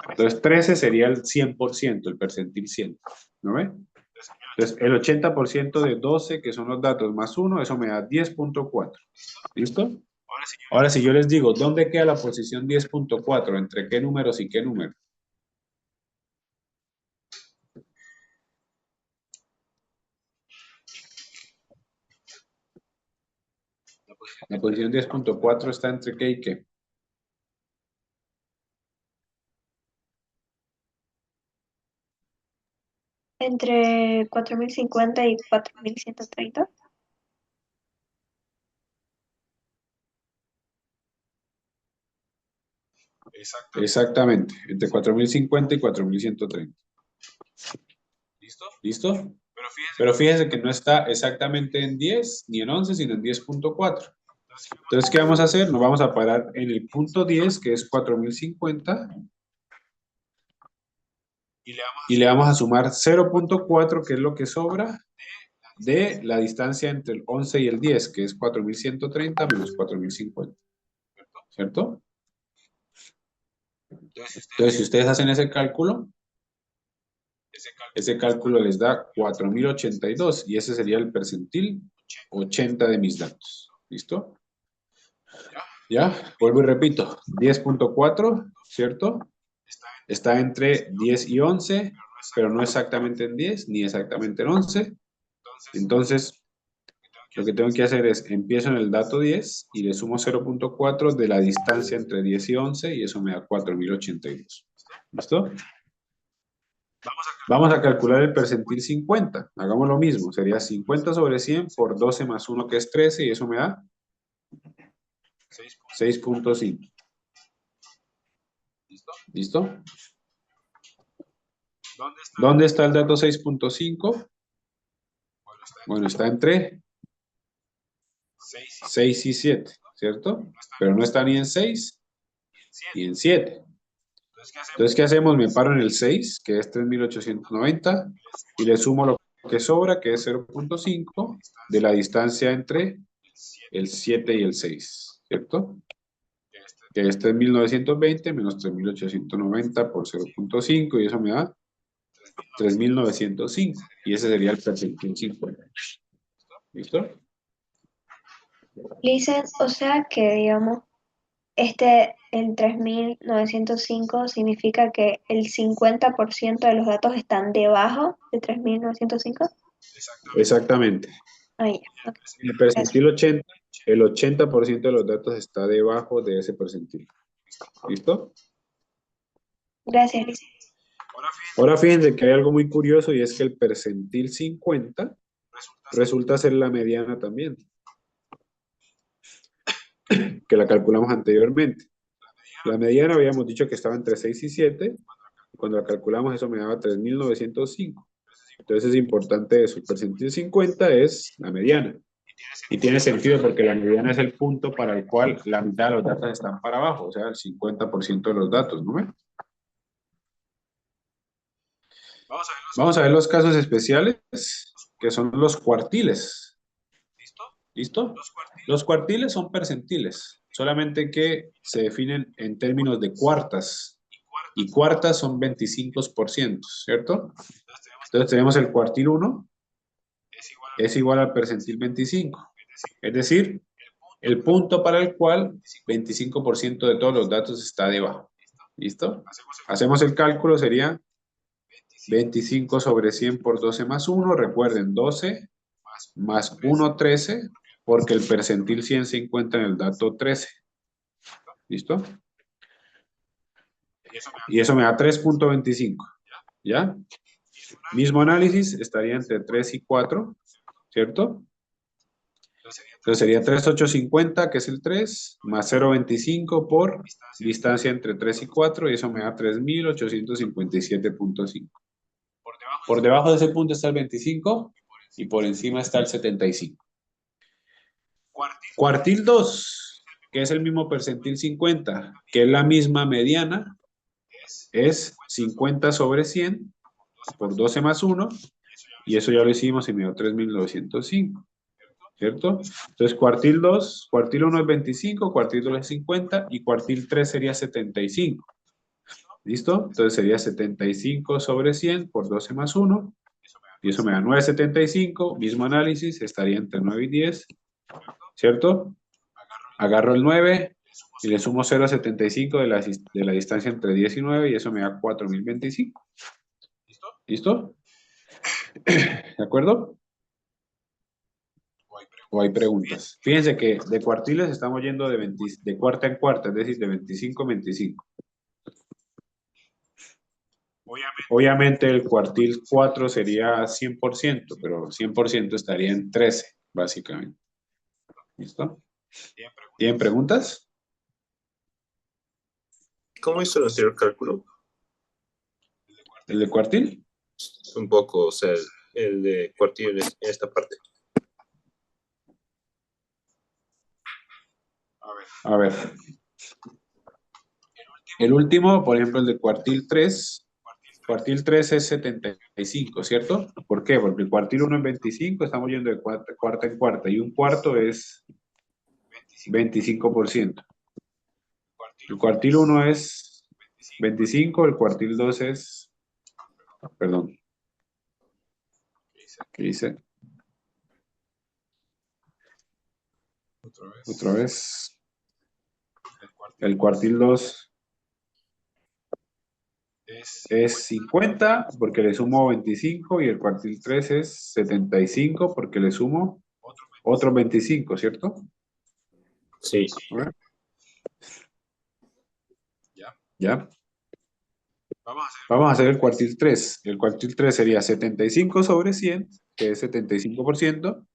Entonces 13 sería el 100%, el percentil 100, ¿no ve? Entonces el 80% de 12, que son los datos, más 1, eso me da 10.4, ¿listo? Ahora si yo les digo, ¿dónde queda la posición 10.4? ¿Entre qué números y qué números? La posición 10.4 está entre qué y qué. Entre 4050 y 4130. Exactamente, entre 4050 y 4130. ¿Listo? Pero fíjense que no está exactamente en 10 ni en 11, sino en 10.4. Entonces, ¿qué vamos a hacer? Nos vamos a parar en el punto 10, que es 4050, y le vamos a sumar 0.4, que es lo que sobra de la distancia entre el 11 y el 10, que es 4130 menos 4050. ¿Cierto? Entonces, si ustedes hacen ese cálculo, Ese cálculo les da 4082 y ese sería el percentil 80 de mis datos. ¿Listo? Ya, vuelvo y repito. 10.4, ¿cierto? Está entre 10 y 11, pero no exactamente en 10 ni exactamente en 11. Entonces, lo que tengo que hacer es, empiezo en el dato 10 y le sumo 0.4 de la distancia entre 10 y 11 y eso me da 4082. ¿Listo? Vamos a calcular el percentil 50. Hagamos lo mismo. Sería 50 sobre 100 por 12 más 1 que es 13 y eso me da 6.5. ¿Listo? ¿Dónde está el dato 6.5? Bueno, está entre 6 y 7, ¿cierto? Pero no está ni en 6 ni en 7. Entonces, ¿qué hacemos? Me paro en el 6, que es 3890, y le sumo lo que sobra, que es 0.5, de la distancia entre el 7 y el 6, ¿cierto? Que es 3920 menos 3890 por 0.5, y eso me da 3905, y ese sería el percentil 50. ¿Listo? Listen, o sea que, digamos, el 3905 significa que el 50% de los datos están debajo de 3905. Exactamente. Ah, ya, ok. El percentil 80, el 80% de los datos está debajo de ese percentil. ¿Listo? Gracias, Listen. Ahora fíjense que hay algo muy curioso y es que el percentil 50 resulta ser la mediana también, que la calculamos anteriormente. La mediana habíamos dicho que estaba entre 6 y 7, y cuando la calculamos eso me daba 3905. Entonces es importante eso, el percentil 50 es la mediana. Y tiene sentido porque la mediana es el punto para el cual la mitad de los datos están para abajo, o sea, el 50% de los datos, ¿no? Vamos a ver los casos especiales, que son los cuartiles. ¿Listo? Los cuartiles son percentiles, solamente que se definen en términos de cuartas. Y cuartas son 25%, ¿cierto? Entonces tenemos el cuartil 1, es igual al percentil 25. Es decir, el punto para el cual 25% de todos los datos está debajo. ¿Listo? Hacemos el cálculo, sería 25 sobre 100 por 12 más 1. Recuerden, 12 más 1, 13, porque el percentil 100 se encuentra en el dato 13. ¿Listo? Y eso me da 3.25. ¿Ya? Mismo análisis, estaría entre 3 y 4, ¿cierto? Entonces sería 3.850, que es el 3, más 0.25 por distancia entre 3 y 4, y eso me da 3.857.5. Por debajo de ese punto está el 25 y por encima está el 75. Cuartil 2, que es el mismo percentil 50, que es la misma mediana, es 50 sobre 100 por 12 más 1, y eso ya lo hicimos y me dio 3.905, ¿cierto? Entonces cuartil 2, cuartil 1 es 25, cuartil 2 es 50 y cuartil 3 sería 75. ¿Listo? Entonces sería 75 sobre 100 por 12 más 1, y eso me da 9.75, mismo análisis, estaría entre 9 y 10, ¿cierto? Agarro el 9 y le sumo 0.75 de la distancia entre 10 y 9 y eso me da 4.025. ¿Listo? ¿De acuerdo? ¿O hay preguntas? Fíjense que de cuartiles estamos yendo de cuarta en cuarta, es decir, de 25 en 25. Obviamente el cuartil 4 sería 100%, pero 100% estaría en 13, básicamente. ¿Listo? ¿Tienen preguntas? ¿Cómo hizo el anterior cálculo? ¿El de cuartil? Un poco, o sea, el de cuartil en esta parte. A ver. El último, por ejemplo, el de cuartil 3. Cuartil 3 es 75, ¿cierto? ¿Por qué? Porque el cuartil 1 es 25, estamos yendo de cuarta en cuarta, y un cuarto es 25%. El cuartil 1 es 25, el cuartil 2 es, perdón, ¿Qué dice? Otra vez. El cuartil 2 es 50 porque le sumo 25 y el cuartil 3 es 75 porque le sumo otros 25, ¿cierto? Sí. A ver. ¿Ya? Vamos a hacer el cuartil 3. El cuartil 3 sería 75 sobre 100, que es 75%,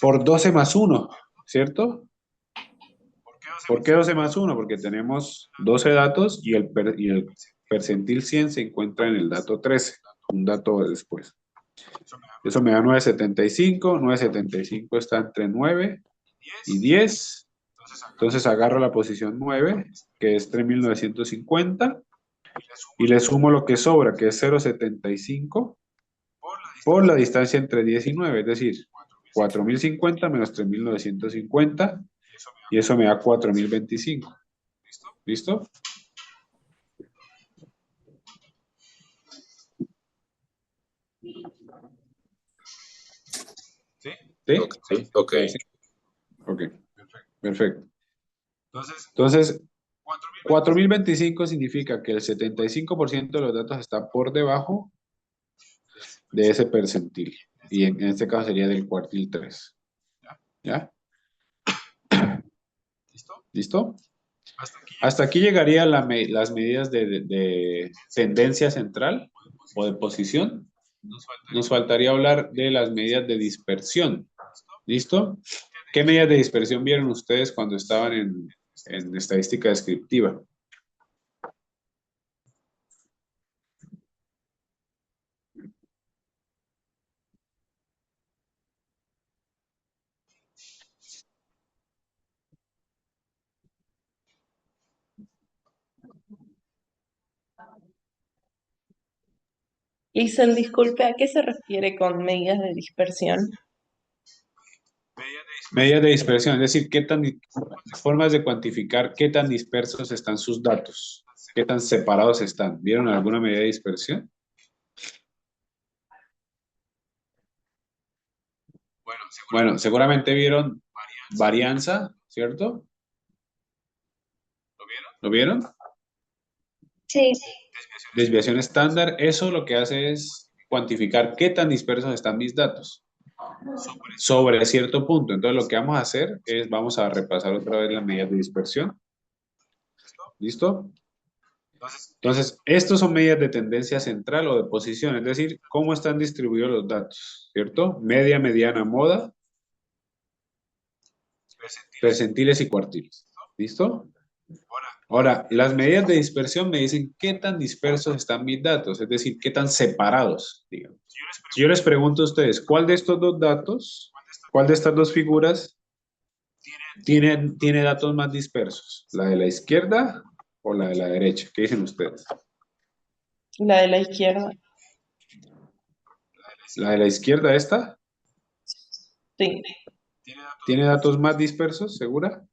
por 12 más 1, ¿cierto? ¿Por qué 12 más 1? Porque tenemos 12 datos y el percentil 100 se encuentra en el dato 13, un dato después. Eso me da 975. 975 está entre 9 y 10. Entonces agarro la posición 9, que es 3950, y le sumo lo que sobra, que es 0,75, por la distancia entre 10 y 9, es decir, 4050 menos 3950, y eso me da 4025. ¿Listo? ¿Sí? Ok. Ok, perfecto. Entonces, 4025 significa que el 75% de los datos está por debajo de ese percentil. Y en este caso sería del cuartil 3. ¿Ya? ¿Listo? Hasta aquí llegarían las medidas de tendencia central o de posición. Nos faltaría hablar de las medidas de dispersión. ¿Listo? ¿Qué medidas de dispersión vieron ustedes cuando estaban en estadística descriptiva? Listen, disculpe, ¿a qué se refiere con medidas de dispersión? Medidas de dispersión, es decir, formas de cuantificar qué tan dispersos están sus datos, qué tan separados están. ¿Vieron alguna medida de dispersión? Bueno, seguramente vieron varianza, ¿cierto? ¿Lo vieron? Sí, Desviación estándar, eso lo que hace es cuantificar qué tan dispersos están mis datos sobre cierto punto. Entonces lo que vamos a hacer es, vamos a repasar otra vez las medidas de dispersión. ¿Listo? Entonces, estos son medidas de tendencia central o de posición, es decir, cómo están distribuidos los datos, ¿cierto? Media, mediana, moda, percentiles y cuartiles. ¿Listo? Ahora, las medidas de dispersión me dicen qué tan dispersos están mis datos, es decir, qué tan separados, digamos. Si yo les pregunto a ustedes, ¿cuál de estos dos datos, cuál de estas dos figuras tiene datos más dispersos? ¿La de la izquierda o la de la derecha? ¿Qué dicen ustedes? La de la izquierda. ¿La de la izquierda esta? Sí. ¿Tiene datos más dispersos, segura?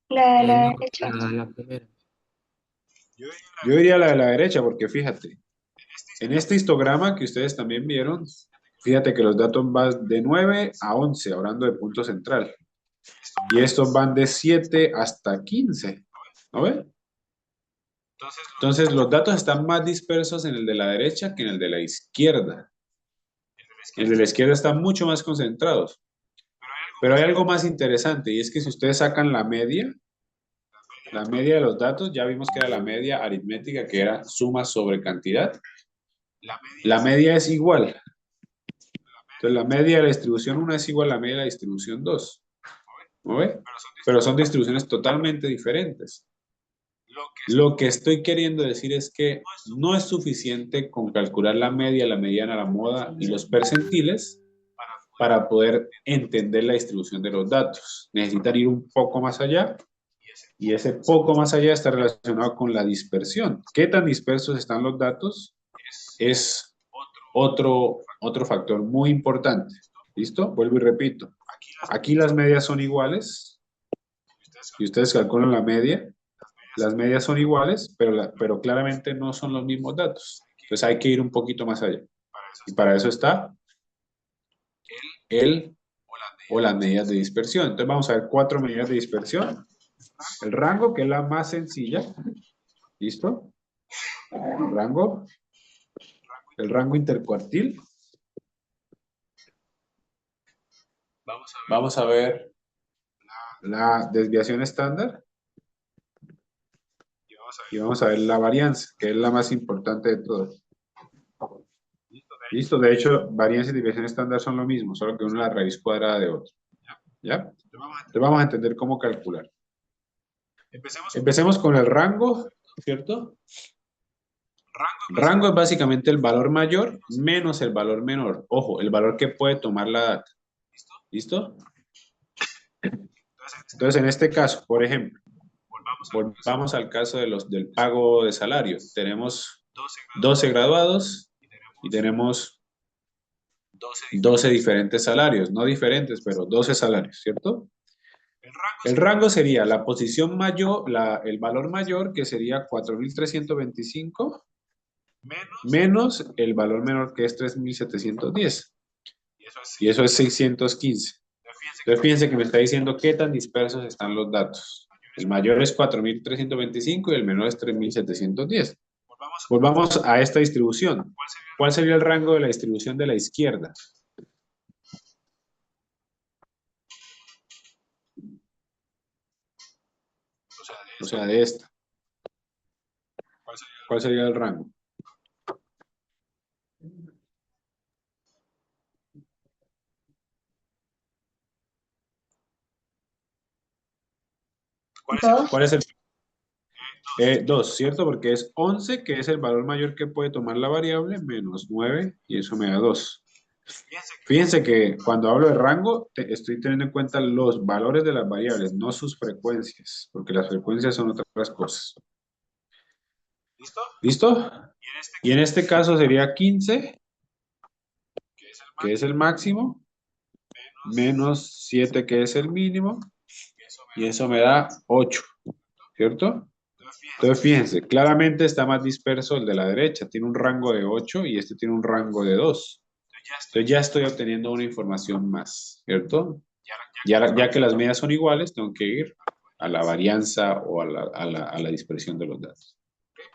la de la No, derecha. la primera. Yo diría la de la derecha, porque fíjate, en este histograma que ustedes también vieron, fíjate que los datos van de 9 a 11, hablando de punto central. Y estos van de 7 hasta 15, ¿no ven? Entonces, los datos están más dispersos en el de la derecha que en el de la izquierda. El de la izquierda están mucho más concentrados. Pero hay algo más interesante, y es que si ustedes sacan la media de los datos, ya vimos que era la media aritmética, que era suma sobre cantidad. La media es igual. Entonces, la media de la distribución 1 es igual a la media de la distribución 2. ¿No ve? Pero son distribuciones totalmente diferentes. Lo que estoy queriendo decir es que no es suficiente con calcular la media, la mediana, la moda y los percentiles para poder entender la distribución de los datos. Necesitan ir un poco más allá, y ese poco más allá está relacionado con la dispersión. ¿Qué tan dispersos están los datos? Es otro factor muy importante. ¿Listo? Vuelvo y repito. Aquí las medias son iguales. Y ustedes calculan la media. Las medias son iguales, pero claramente no son los mismos datos. Entonces hay que ir un poquito más allá. Y para eso está el o las medidas de dispersión. Entonces vamos a ver cuatro medidas de dispersión. El rango, que es la más sencilla. ¿Listo? Rango. El rango intercuartil. Vamos a ver la desviación estándar. Y vamos a ver la varianza, que es la más importante de todas. ¿Listo? De hecho, varianza y desviación estándar son lo mismo, solo que uno es la raíz cuadrada de otro. ¿Ya? Entonces vamos a entender cómo calcular. Empecemos con el rango, ¿cierto? Rango es básicamente el valor mayor menos el valor menor. Ojo, el valor que puede tomar la data. ¿Listo? Entonces, en este caso, por ejemplo, volvamos al caso de del pago de salario. Tenemos 12 graduados y tenemos 12 diferentes salarios. No diferentes, pero 12 salarios, ¿cierto? El rango sería la posición mayor, el valor mayor, que sería 4.325, menos el valor menor, que es 3.710. Y eso es 615. Entonces fíjense que me está diciendo qué tan dispersos están los datos. El mayor es 4.325 y el menor es 3.710. Volvamos a esta distribución. ¿Cuál sería el rango de la distribución de la izquierda? O sea, de esta. ¿Cuál sería el rango? Dos. ¿Cuál es el 2, ¿cierto? Porque es 11, que es el valor mayor que puede tomar la variable, menos 9, y eso me da 2. Fíjense que cuando hablo de rango, estoy teniendo en cuenta los valores de las variables, no sus frecuencias, porque las frecuencias son otras cosas. ¿Listo? Y en este caso sería 15, que es el máximo, menos 7, que es el mínimo, y eso me da 8, ¿cierto? Entonces, fíjense, claramente está más disperso el de la derecha. Tiene un rango de 8 y este tiene un rango de 2. Entonces, ya estoy obteniendo una información más, ¿cierto? Ya que las medidas son iguales, tengo que ir a la varianza o a la dispersión de los datos.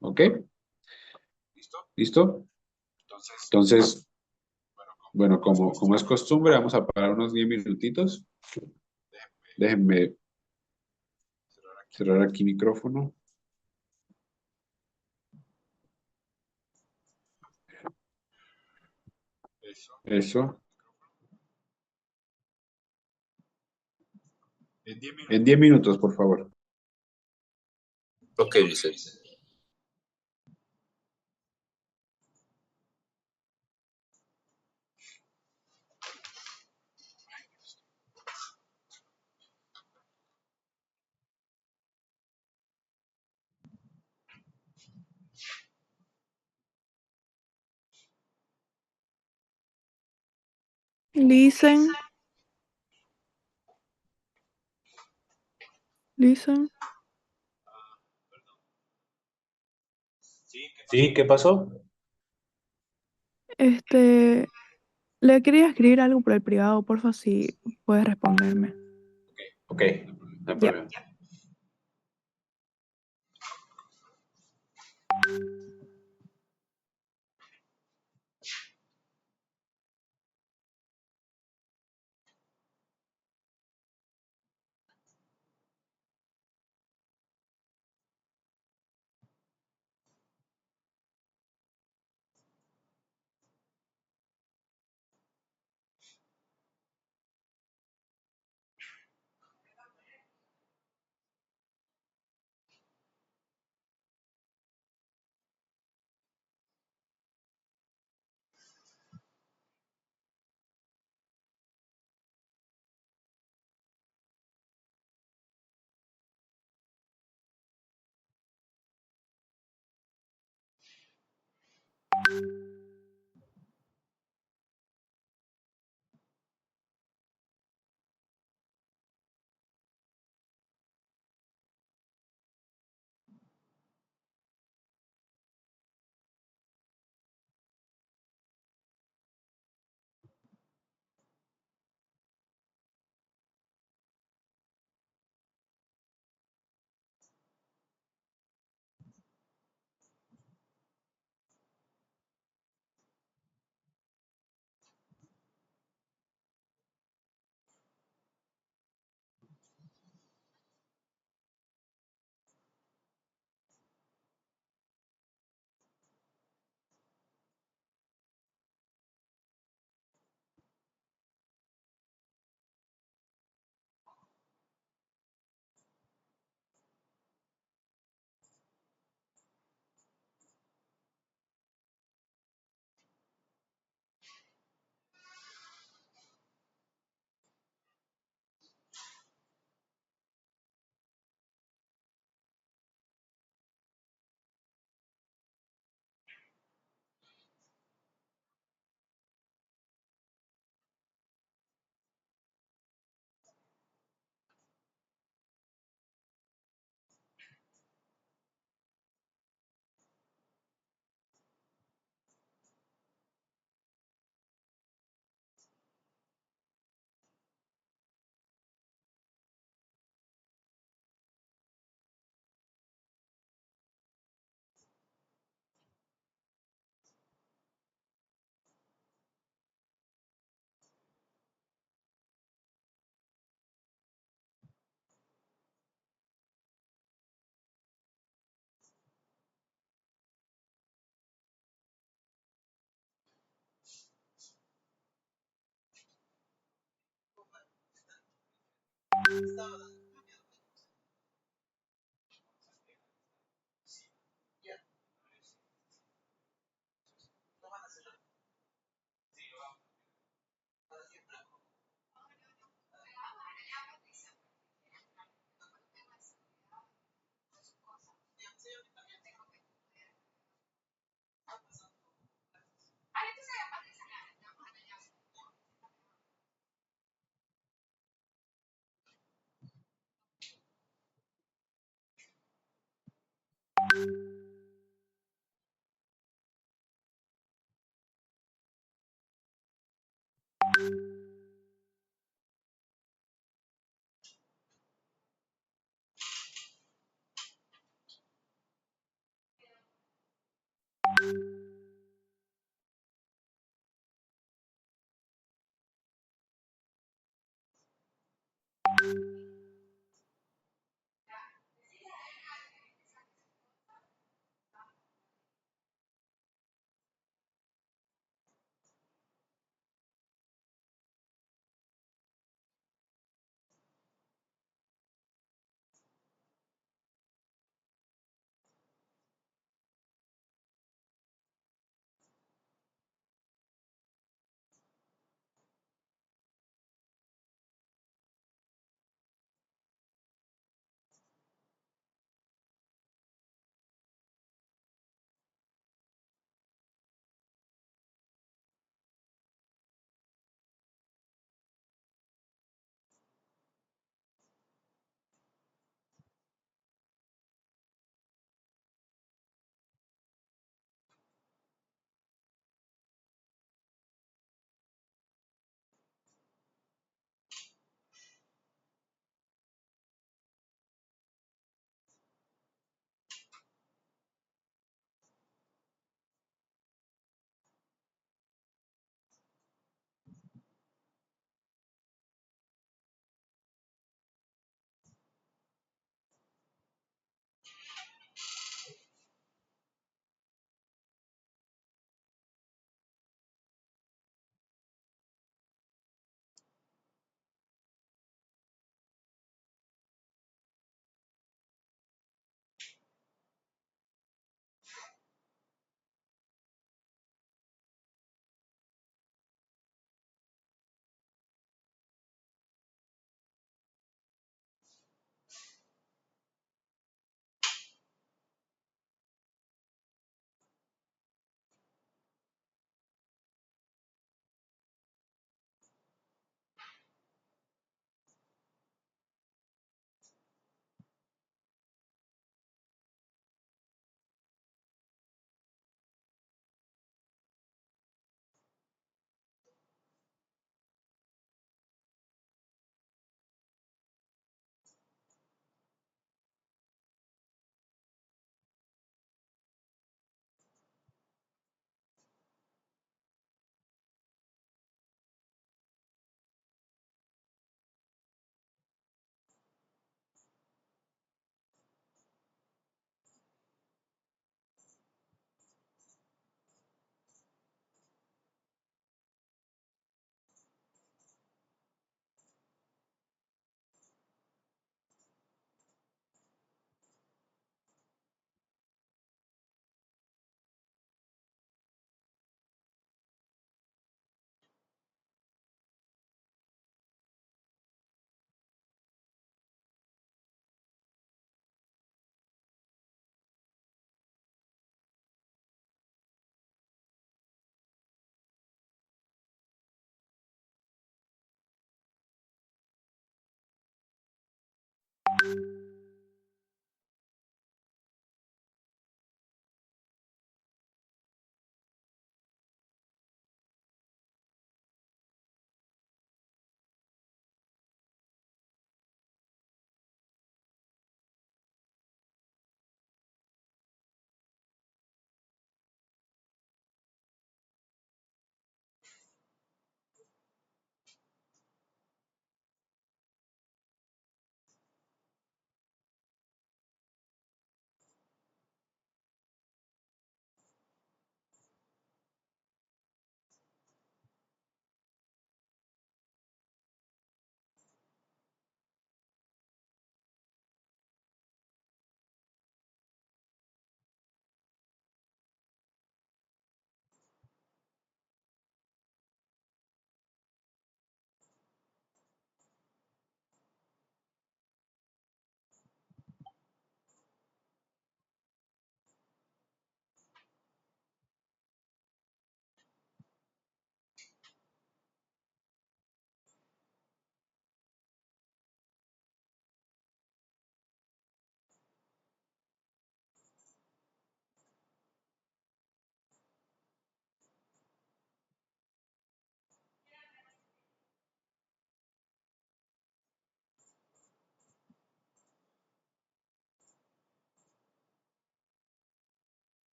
¿Ok? ¿Listo? Entonces, bueno, como es costumbre, vamos a parar unos 10 minutitos. Déjenme cerrar aquí micrófono. Eso. En 10 minutos, por favor. Ok, Lisa. Listen, listen. ¿Sí? ¿Qué pasó? Le quería escribir algo por el privado, porfa, si puedes responderme. Ok, no hay Ya. problema.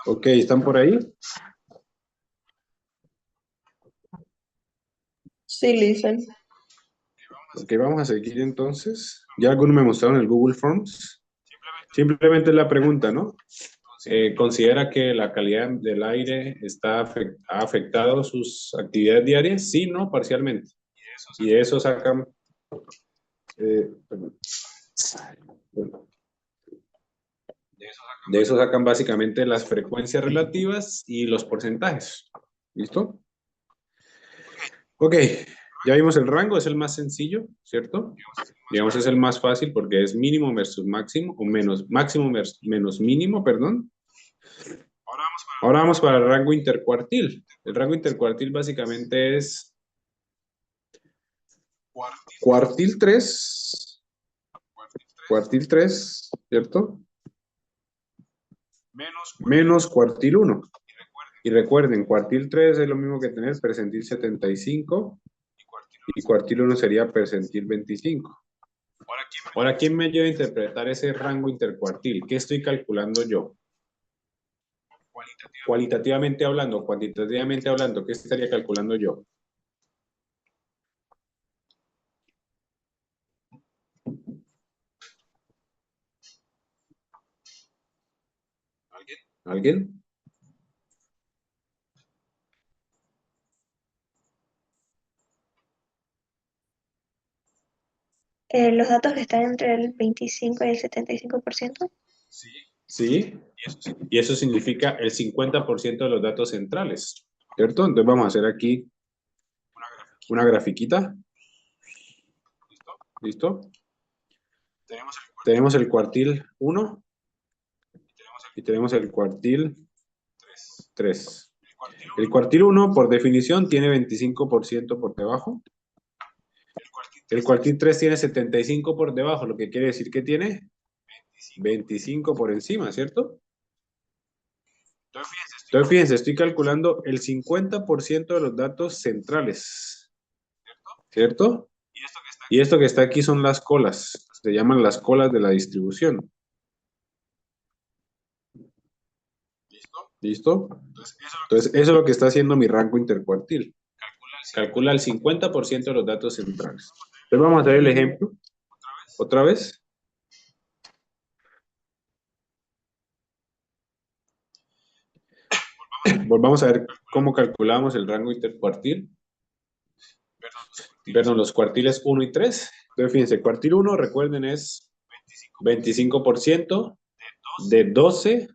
Ok, ¿están por ahí? Sí, listen. Ok, vamos a seguir entonces. Ya algunos me mostraron el Google Forms. Simplemente es la pregunta, ¿no? ¿Considera que la calidad del aire ha afectado sus actividades diarias? Sí, no, parcialmente. Y de eso sacan... perdón. De eso sacan básicamente las frecuencias relativas y los porcentajes. ¿Listo? Ok, ya vimos el rango, es el más sencillo, ¿cierto? Digamos, es el más fácil porque es mínimo versus máximo, o menos máximo menos mínimo, perdón. Ahora vamos para el rango intercuartil. El rango intercuartil básicamente es cuartil 3, ¿cierto? Menos cuartil 1. Y recuerden, cuartil 3 es lo mismo que tener percentil 75 y cuartil 1 sería percentil 25. Ahora, ¿quién me ayuda a interpretar ese rango intercuartil? ¿Qué estoy calculando yo? Cualitativamente hablando, cuantitativamente hablando, ¿qué estaría calculando yo? ¿Alguien? Los datos que están entre el 25 y el 75%. Sí. Y eso significa el 50% de los datos centrales, ¿cierto? Entonces vamos a hacer aquí una grafiquita. ¿Listo? Tenemos el cuartil 1 y tenemos el cuartil 3. El cuartil 1, por definición, tiene 25% por debajo. El cuartil 3 tiene 75 por debajo, lo que quiere decir que tiene 25 por encima, ¿cierto? Entonces, fíjense, estoy calculando el 50% de los datos centrales, ¿cierto? Y esto que está aquí son las colas, se llaman las colas de la distribución. ¿Listo? Entonces, eso es lo que está haciendo mi rango intercuartil. Calcula el 50% de los datos centrales. Entonces, vamos a hacer el ejemplo. ¿Otra vez? Volvamos a ver cómo calculamos el rango intercuartil. Perdón, los cuartiles 1 y 3. Entonces, fíjense, cuartil 1, recuerden, es 25% de 12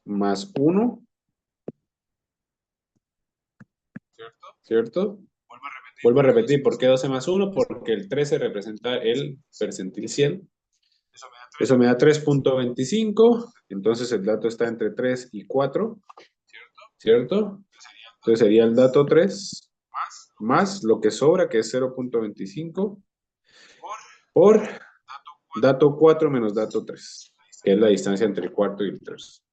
más 1. ¿Cierto? Vuelvo a repetir, ¿por qué 12 más 1? Porque el 13 representa el percentil 100. Eso me da 3.25. Entonces el dato está entre 3 y 4. ¿Cierto? Entonces sería el dato 3 más lo que sobra, que es 0.25, por dato 4 menos dato 3, que es la distancia entre el cuarto y el tercio.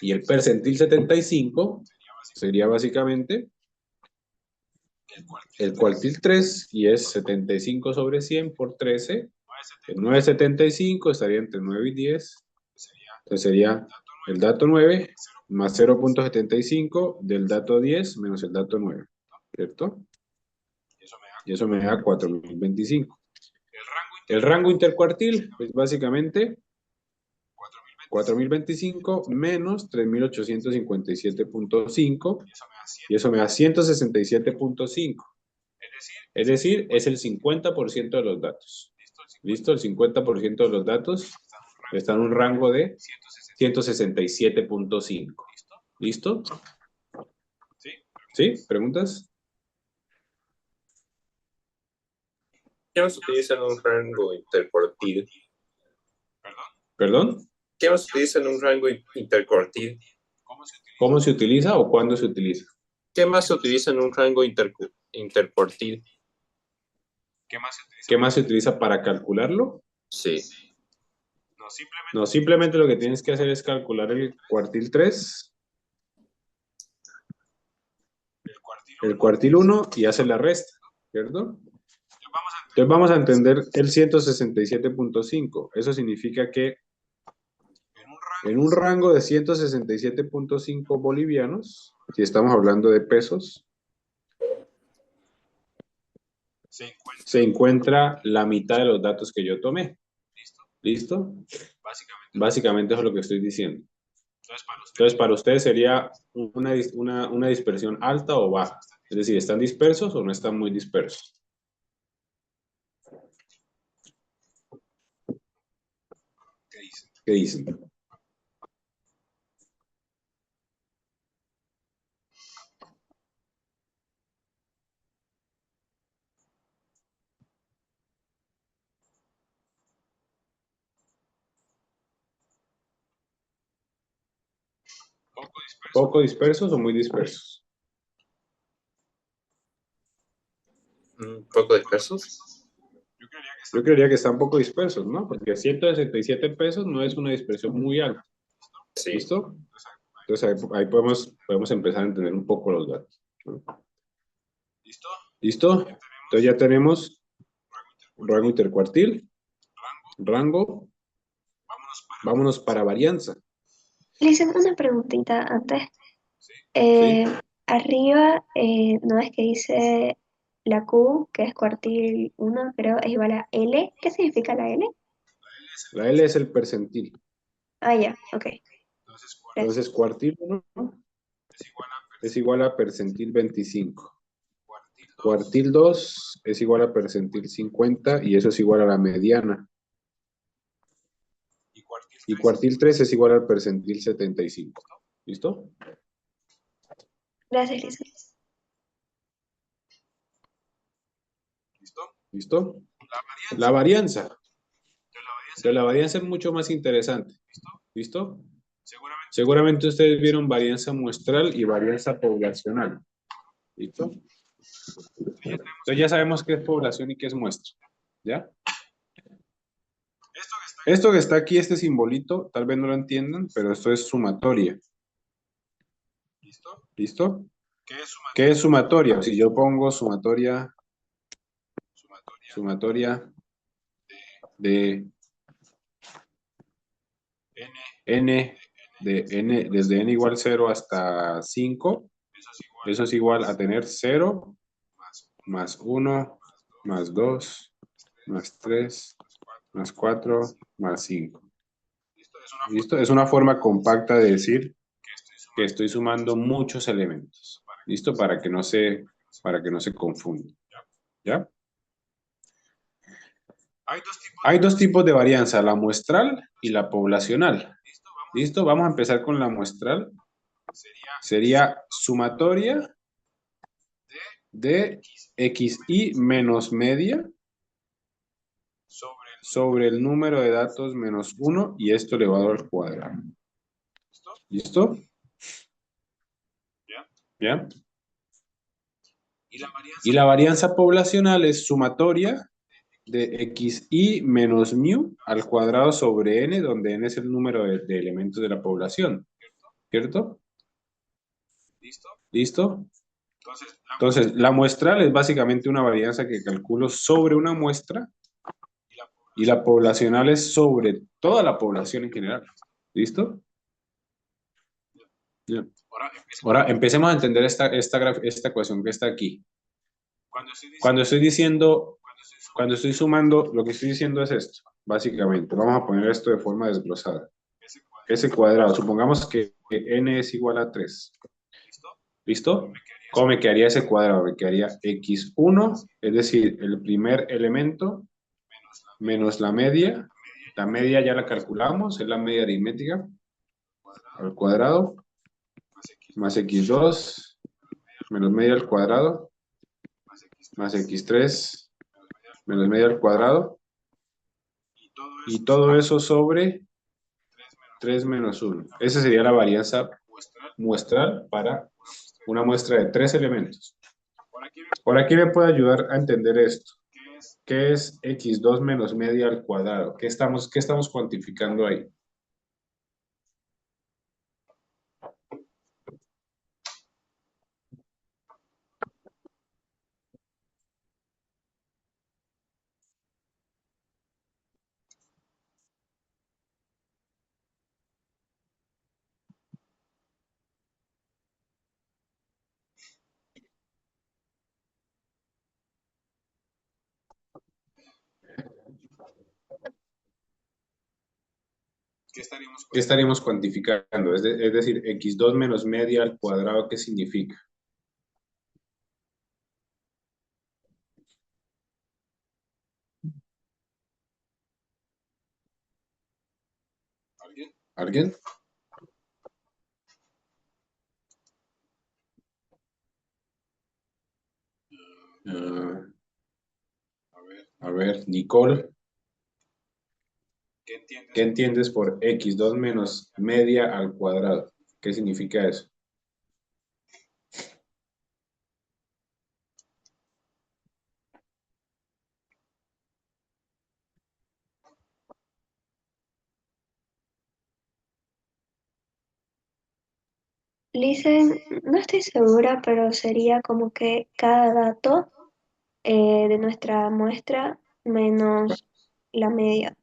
Y el percentil 75 sería básicamente el cuartil 3, y es 75 sobre 100 por 13. El 9,75 estaría entre 9 y 10. Entonces sería el dato 9 más 0.75 del dato 10 menos el dato 9. ¿Cierto? Y eso me da 4025. El rango intercuartil es básicamente 4025 menos 3857.5, y eso me da 167.5. Es decir, es el 50% de los datos. ¿Listo? El 50% de los datos está en un rango de 167.5. ¿Listo? ¿Sí? ¿Preguntas? ¿Qué más se utiliza en un rango intercuartil? ¿Perdón? ¿Qué más se utiliza en un rango intercuartil? ¿Cómo se utiliza o cuándo se utiliza? ¿Qué más se utiliza en un rango intercuartil? ¿Qué más se utiliza para calcularlo? Sí. No, simplemente lo que tienes que hacer es calcular el cuartil 3, el cuartil 1 y hacer la resta, ¿cierto? Entonces vamos a entender el 167.5. Eso significa que En un rango de 167.5 bolivianos, si estamos hablando de pesos, se encuentra la mitad de los datos que yo tomé. ¿Listo? Básicamente eso es lo que estoy diciendo. Entonces, para ustedes sería una dispersión alta o baja. Es decir, ¿están dispersos o no están muy dispersos? ¿Qué dicen? ¿Poco dispersos o muy dispersos? Un poco dispersos. Yo creería que están poco dispersos, ¿no? Porque 167 pesos no es una dispersión muy alta. Sí. ¿Listo? Entonces ahí podemos empezar a entender un poco los datos, ¿no? ¿Listo? Entonces ya tenemos rango intercuartil, rango. Vámonos para varianza. Le hice una preguntita antes. ¿Sí? Arriba, no es que dice la Q, que es cuartil 1, creo, es igual a L. ¿Qué significa la L? La L es el percentil. Ah, ya, ok. Gracias. Entonces cuartil 1 es igual a percentil 25. Cuartil 2 es igual a percentil 50 y eso es igual a la mediana. Y cuartil 3 es igual al percentil 75. ¿Listo? Gracias, Lisa. ¿Listo? La varianza. Entonces, la varianza es mucho más interesante. ¿Listo? Seguramente ustedes vieron varianza muestral y varianza poblacional. ¿Listo? Entonces ya sabemos qué es población y qué es muestra. ¿Ya? Esto que está aquí, este simbolito, tal vez no lo entiendan, pero esto es sumatoria. ¿Listo? ¿Qué es sumatoria? Si yo pongo sumatoria de n, desde n igual 0 hasta 5, eso es igual a tener 0 más 1 más 2 más 3 más 4 más 5. ¿Listo? Es una forma compacta de decir que estoy sumando muchos elementos. ¿Listo? Para que no se confunda. ¿Ya? Hay dos tipos de varianza, la muestral y la poblacional. ¿Listo? Vamos a empezar con la muestral. Sería sumatoria de xi menos media sobre el número de datos menos 1 y esto elevado al cuadrado. ¿Listo? ¿Ya? Y la varianza poblacional es sumatoria de xi menos mu al cuadrado sobre n, donde n es el número de elementos de la población. ¿Cierto? ¿Listo? Entonces, la muestral es básicamente una varianza que calculo sobre una muestra y la poblacional es sobre toda la población en general. ¿Listo? Ya. Ahora empecemos a entender esta ecuación que está aquí. Cuando estoy sumando, lo que estoy diciendo es esto, básicamente. Vamos a poner esto de forma desglosada. Ese cuadrado, supongamos que n es igual a 3. ¿Listo? ¿Cómo me quedaría ese cuadrado? Me quedaría x1, es decir, el primer elemento menos la media. La media ya la calculamos, es la media aritmética al cuadrado, más x2, menos media al cuadrado, más x3, menos media al cuadrado, y todo eso sobre 3 menos 1. Esa sería la varianza muestral para una muestra de 3 elementos. Por aquí me puede ayudar a entender esto. ¿Qué es x2 menos media al cuadrado? ¿Qué estamos cuantificando ahí? ¿Qué estaríamos cuantificando? Es decir, x2 menos media al cuadrado, ¿qué significa? ¿Alguien? Ah, a ver, Nicole, ¿qué entiendes por x2 menos media al cuadrado? ¿Qué significa eso? Listen, no estoy segura, pero sería como que cada dato de nuestra muestra menos la media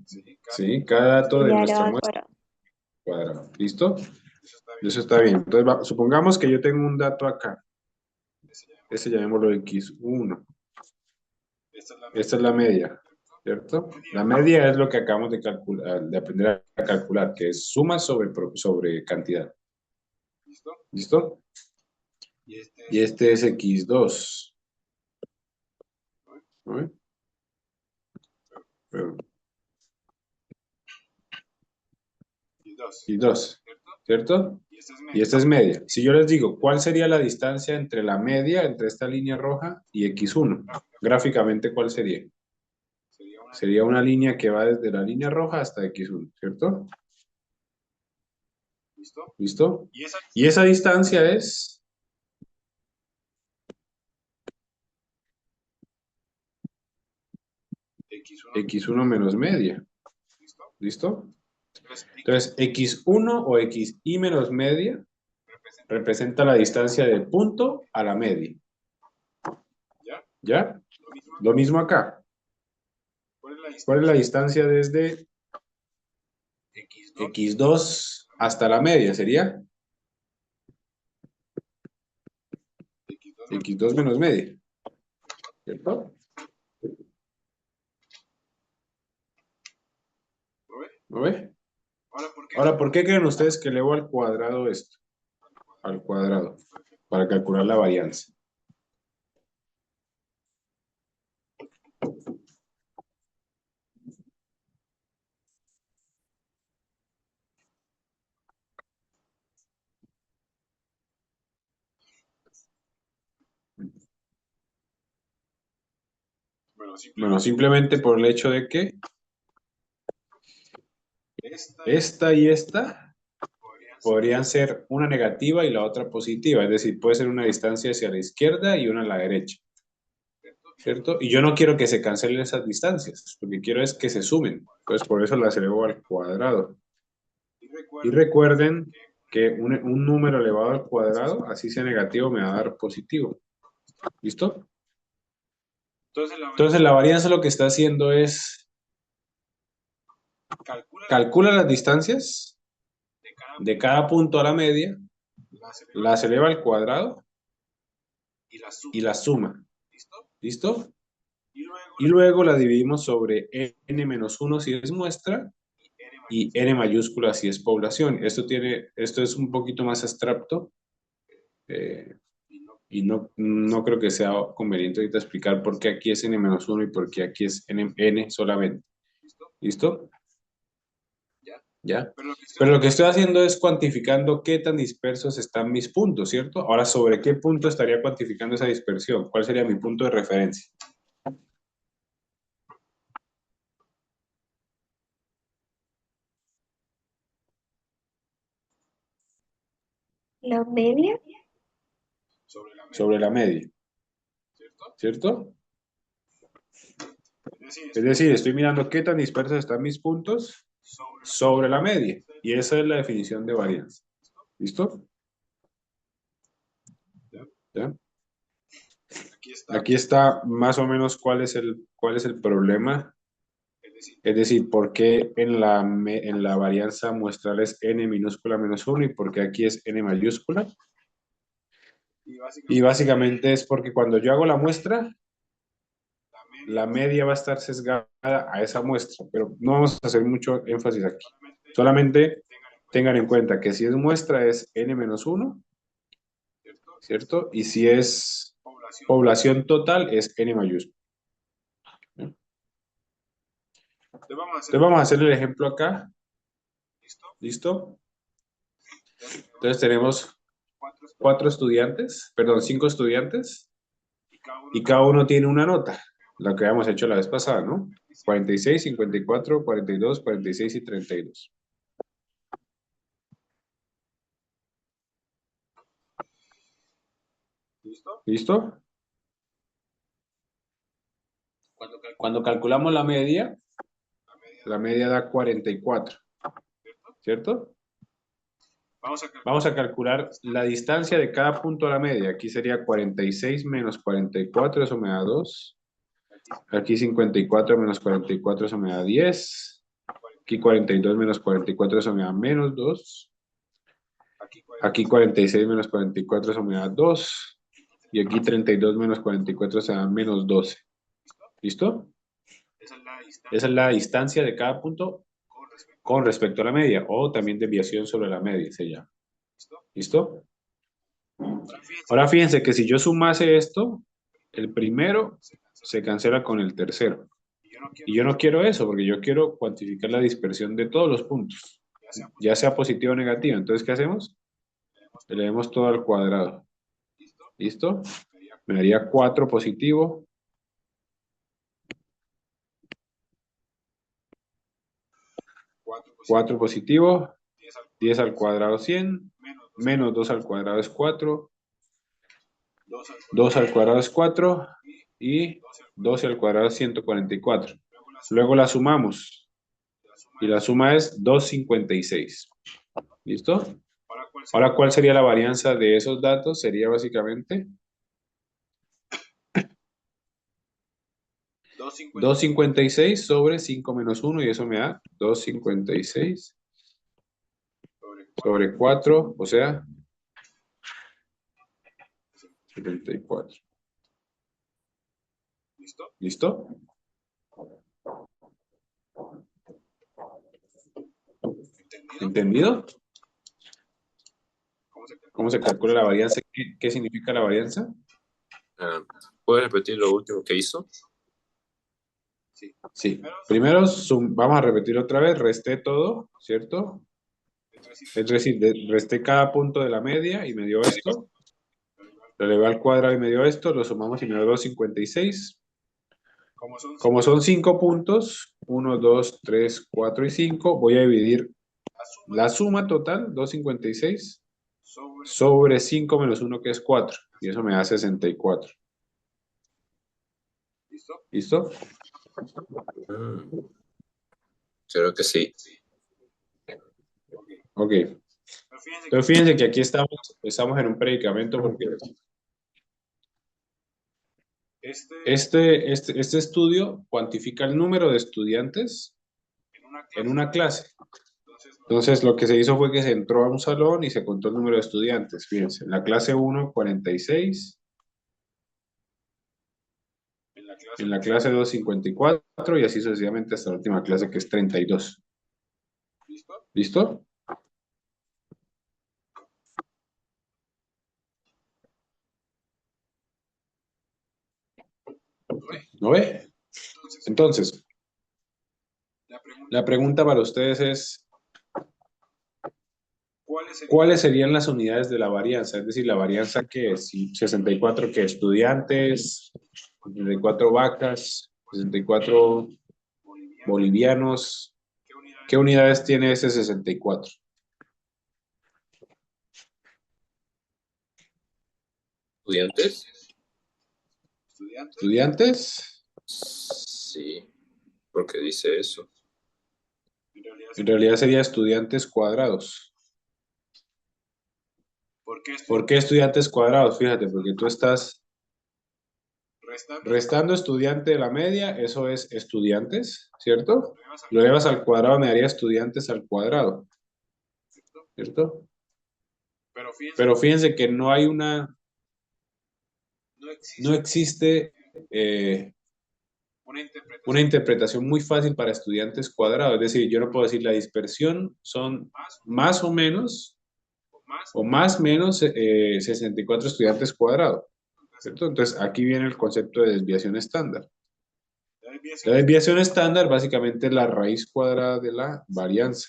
Sí, cada dato de y nuestra elevado al muestra cuadrado. cuadrado. ¿Listo? Eso está bien. Entonces, supongamos que yo tengo un dato acá. Ese llamémoslo x1. Esta es la media, ¿cierto? La media es lo que acabamos de calcular, de aprender a calcular, que es suma sobre cantidad. ¿Listo? Y este es x2. ¿No? Pero- x2, ¿cierto? Y esta es media. Si yo les digo, ¿cuál sería la distancia entre la media, entre esta línea roja y x1? Gráficamente, ¿cuál sería? Sería una línea que va desde la línea roja hasta x1, ¿cierto? ¿Listo? Y esa distancia es x1 menos media. ¿Listo? Entonces, x1 o xy menos media representa la distancia del punto a la media. ¿Ya? Lo mismo acá. ¿Cuál es la distancia desde x2 hasta la media? Sería x2 menos media. ¿Cierto? ¿Lo ve? Ahora, ¿por qué creen ustedes que elevo al cuadrado esto? Al cuadrado. Para calcular la varianza. Bueno, simplemente por el hecho de que esta y esta podrían ser una negativa y la otra positiva. Es decir, puede ser una distancia hacia la izquierda y una a la derecha. ¿Cierto? Y yo no quiero que se cancelen esas distancias. Lo que quiero es que se sumen. Entonces, por eso las elevo al cuadrado. Y recuerden que un número elevado al cuadrado, así sea negativo, me va a dar positivo. ¿Listo? Entonces, la varianza lo que está haciendo es calcula las distancias de cada punto a la media, las eleva al cuadrado y las suma. ¿Listo? Y luego la dividimos sobre n-1 si es muestra y n mayúscula si es población. Esto es un poquito más abstracto y no creo que sea conveniente ahorita explicar por qué aquí es n-1 y por qué aquí es n solamente. ¿Listo? ¿Ya? Pero lo que estoy haciendo es cuantificando qué tan dispersos están mis puntos, ¿cierto? Ahora, ¿sobre qué punto estaría cuantificando esa dispersión? ¿Cuál sería mi punto de referencia? La media, Sobre la media, ¿cierto? Es decir, estoy mirando qué tan dispersos están mis puntos sobre la media. Y esa es la definición de varianza. ¿Listo? ¿Ya? Aquí está más o menos cuál es el problema. Es decir, por qué en la varianza muestral es n minúscula menos 1 y por qué aquí es n mayúscula. Y básicamente es porque cuando yo hago la muestra, la media va a estar sesgada a esa muestra, pero no vamos a hacer mucho énfasis aquí. Solamente tengan en cuenta que si es muestra es n-1, ¿cierto? Y si es población total es n mayúscula. Entonces vamos a hacer el ejemplo acá. ¿Listo? Entonces tenemos 5 estudiantes, y cada uno tiene una nota, la que habíamos hecho la vez pasada, ¿no? 46, 54, 42, 46 y 32. ¿Listo? Cuando calculamos la media da 44, ¿cierto? Vamos a calcular la distancia de cada punto a la media. Aquí sería 46 menos 44, eso me da 2. Aquí 54 menos 44, eso me da 10. Aquí 42 menos 44, eso me da menos 2. Aquí 46 menos 44, eso me da 2. Y aquí 32 menos 44, se da menos 12. ¿Listo? Esa es la distancia de cada punto con respecto a la media, o también desviación sobre la media se llama. ¿Listo? Ahora fíjense que si yo sumase esto, el primero se cancela con el tercero. Y yo no quiero eso, porque yo quiero cuantificar la dispersión de todos los puntos, ya sea positiva o negativa. Entonces, ¿qué hacemos? Elevemos todo al cuadrado. ¿Listo? Me daría 4 positivo. 4 positivo. 10 al cuadrado 100. Menos 2 al cuadrado es 4. 2 al cuadrado es 4. Y 12 al cuadrado es 144. Luego la sumamos. Y la suma es 256. ¿Listo? Ahora, ¿cuál sería la varianza de esos datos? Sería básicamente 256 sobre 5 menos 1, y eso me da 256 sobre 4, o sea, 74. ¿Listo? ¿Entendido? ¿Cómo se calcula la varianza? ¿Qué significa la varianza? ¿Puedes repetir lo último que hizo? Sí. Primero vamos a repetir otra vez. Resté todo, ¿cierto? Es decir, resté cada punto de la media y me dio esto. Lo elevé al cuadrado y me dio esto. Lo sumamos y me dio 256. Como son 5 puntos, 1, 2, 3, 4 y 5, voy a dividir la suma total, 256, sobre 5 menos 1, que es 4. Y eso me da 64. ¿Listo? Creo que sí. Ok. Entonces fíjense que aquí estamos en un predicamento porque este estudio cuantifica el número de estudiantes en una clase. Entonces lo que se hizo fue que se entró a un salón y se contó el número de estudiantes. Fíjense, en la clase 1, 46. En la clase 2, 54, y así sucesivamente hasta la última clase, que es 32. ¿Listo? ¿No ve? Entonces, la pregunta para ustedes es, ¿cuáles serían las unidades de la varianza? Es decir, la varianza que es 64 que estudiantes, 64 vacas, 64 bolivianos. ¿Qué unidades tiene ese 64? ¿Estudiantes? ¿Estudiantes? Sí, porque dice eso. En realidad sería estudiantes cuadrados. ¿Por qué estudiantes cuadrados? Fíjate, porque tú estás restando estudiante de la media, eso es estudiantes, ¿cierto? Lo llevas al cuadrado, me daría estudiantes al cuadrado, ¿cierto? Pero fíjense que no hay no existe una interpretación muy fácil para estudiantes cuadrados. Es decir, yo no puedo decir la dispersión son más o menos 64 estudiantes cuadrados, ¿cierto? Entonces, aquí viene el concepto de desviación estándar. La desviación estándar básicamente es la raíz cuadrada de la varianza,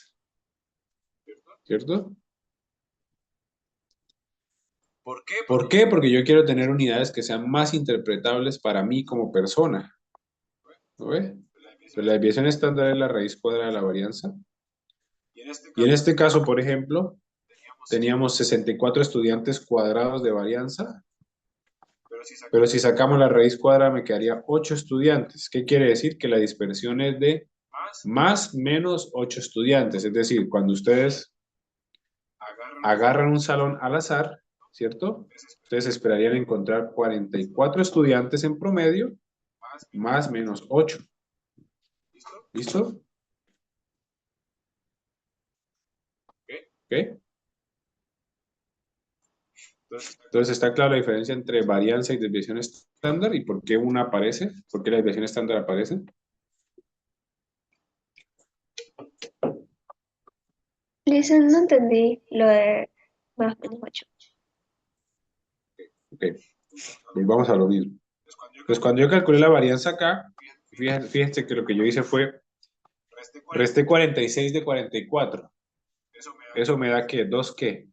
¿cierto? ¿Por qué? Porque yo quiero tener unidades que sean más interpretables para mí como persona. ¿No ve? Entonces, la desviación estándar es la raíz cuadrada de la varianza. Y en este caso, por ejemplo, teníamos 64 estudiantes cuadrados de varianza, pero si sacamos la raíz cuadrada me quedaría 8 estudiantes. ¿Qué quiere decir? Que la dispersión es de más menos 8 estudiantes. Es decir, cuando ustedes agarran un salón al azar, ¿cierto? Ustedes esperarían encontrar 44 estudiantes en promedio, más menos 8. ¿Listo? ¿Ok? Entonces está clara la diferencia entre varianza y desviación estándar y por qué una aparece, por qué la desviación estándar aparece. Listen, no entendí lo de más menos 8. Ok, volvamos a lo mismo. Pues cuando yo calculé la varianza acá, fíjense que lo que yo hice fue resté 46 de 44. Eso me da que 2 qué.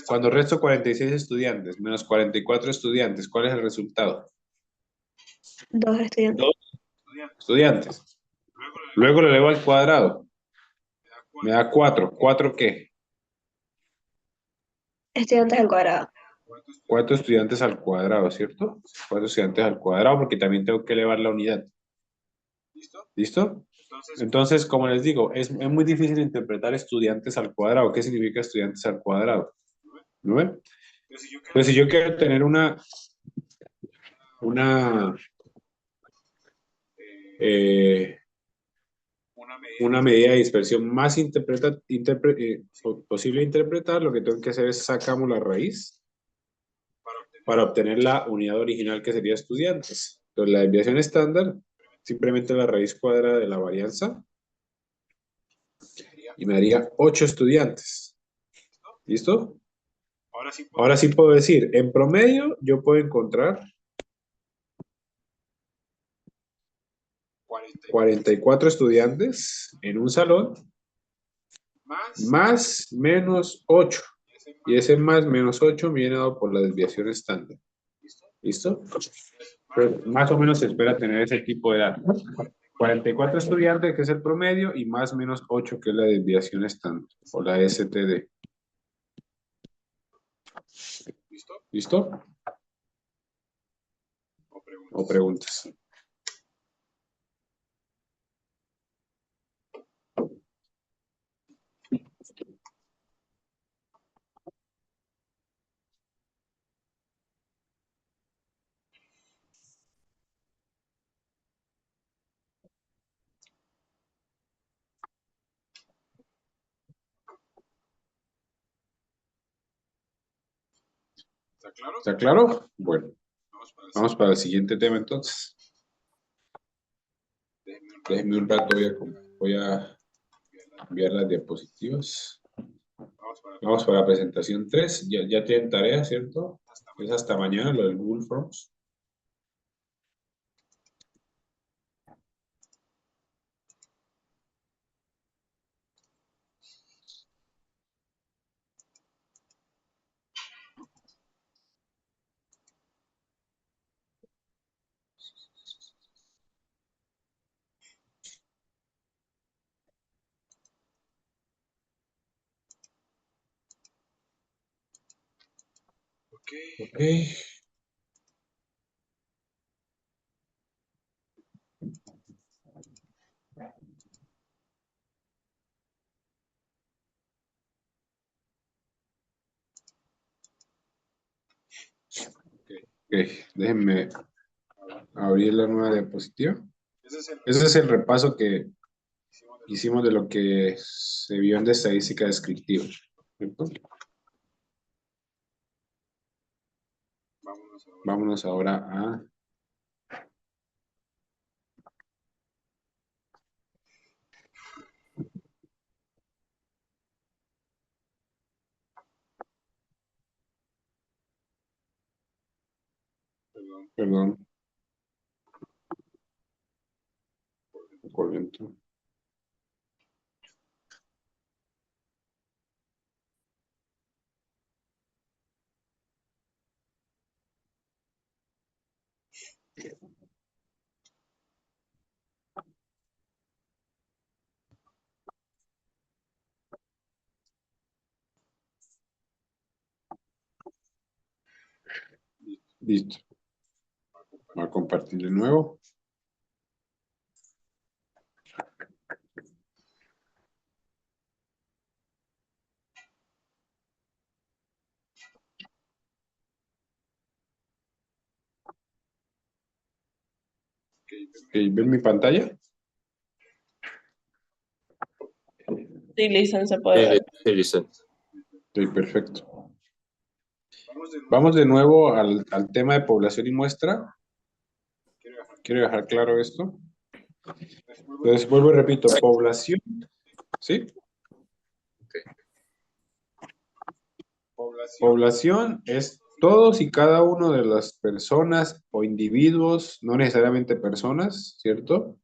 Cuando resto 46 estudiantes menos 44 estudiantes, ¿cuál es el resultado? 2 estudiantes. 2 estudiantes. Luego lo elevo al cuadrado. Me da 4. ¿4 qué? Estudiantes al cuadrado. 4 estudiantes al cuadrado, ¿cierto? 4 estudiantes al cuadrado porque también tengo que elevar la unidad. ¿Listo? Entonces, como les digo, es muy difícil interpretar estudiantes al cuadrado. ¿Qué significa estudiantes al cuadrado? ¿No ven? Pues si yo quiero tener una medida de dispersión más posible de interpretar, lo que tengo que hacer es sacamos la raíz para obtener la unidad original que sería estudiantes. Entonces, la desviación estándar, simplemente la raíz cuadrada de la varianza, y me daría 8 estudiantes. ¿Listo? Ahora sí puedo decir, en promedio yo puedo encontrar 44 estudiantes en un salón, más menos 8. Y ese más menos 8 viene dado por la desviación estándar. ¿Listo? Pero más o menos se espera tener ese tipo de datos. 44 estudiantes, que es el promedio, y más menos 8, que es la desviación estándar, o la STD. ¿Listo? ¿O preguntas? ¿Está claro? Bueno, vamos para el siguiente tema entonces. Déjenme un rato, voy a enviar las diapositivas. Vamos para la presentación 3. Ya tienen tarea, ¿cierto? Es hasta mañana lo del Google Forms. Ok. Ok, déjenme abrir la nueva diapositiva. Ese es el repaso que hicimos de lo que se vio en estadística descriptiva. ¿Cierto? Vámonos ahora a... Perdón. Por dentro. Listo. Voy a compartir de nuevo. ¿Ven mi pantalla? Sí, listen, se puede ver. Sí, listen. Sí, perfecto. Vamos de nuevo al tema de población y muestra. Quiero dejar claro esto. Entonces, vuelvo y repito, población, ¿sí? Población es todos y cada uno de las personas o individuos, no necesariamente personas, ¿cierto?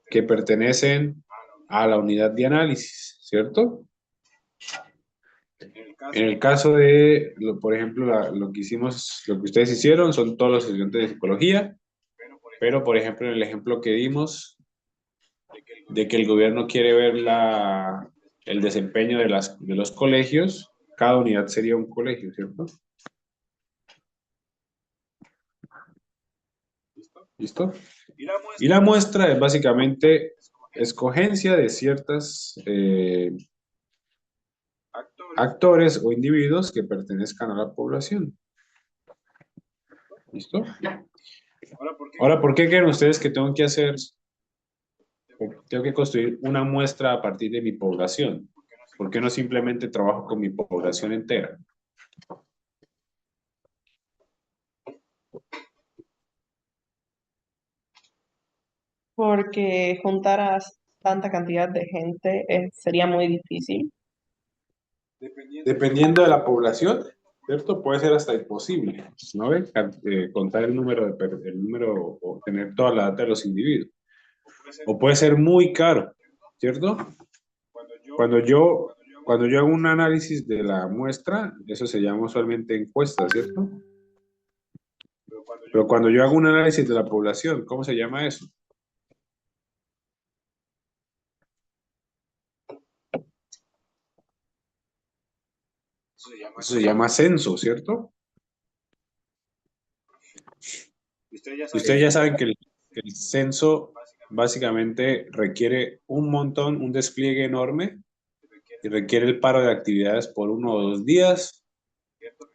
Que pertenecen a la unidad de análisis, ¿cierto? En el caso de, por ejemplo, lo que hicimos, lo que ustedes hicieron son todos los estudiantes de psicología, pero por ejemplo, en el ejemplo que dimos, de que el gobierno quiere ver el desempeño de los colegios, cada unidad sería un colegio, ¿cierto? ¿Listo? Y la muestra es básicamente escogencia de ciertas actores o individuos que pertenezcan a la población. ¿Listo? Ahora, ¿por qué creen ustedes que tengo que hacer? Tengo que construir una muestra a partir de mi población. ¿Por qué no simplemente trabajo con mi población entera? Porque juntar a tanta cantidad de gente sería muy difícil. Dependiendo de la población, ¿cierto? Puede ser hasta imposible, ¿no ven? Contar el número o tener toda la data de los individuos. O puede ser muy caro, ¿cierto? Cuando yo, cuando yo hago un análisis de la muestra, eso se llama usualmente encuesta, ¿cierto? Pero cuando yo hago un análisis de la población, ¿cómo se llama eso? Eso se llama censo, ¿cierto? Ustedes ya saben que el censo básicamente requiere un montón, un despliegue enorme y requiere el paro de actividades por 1 o 2 días,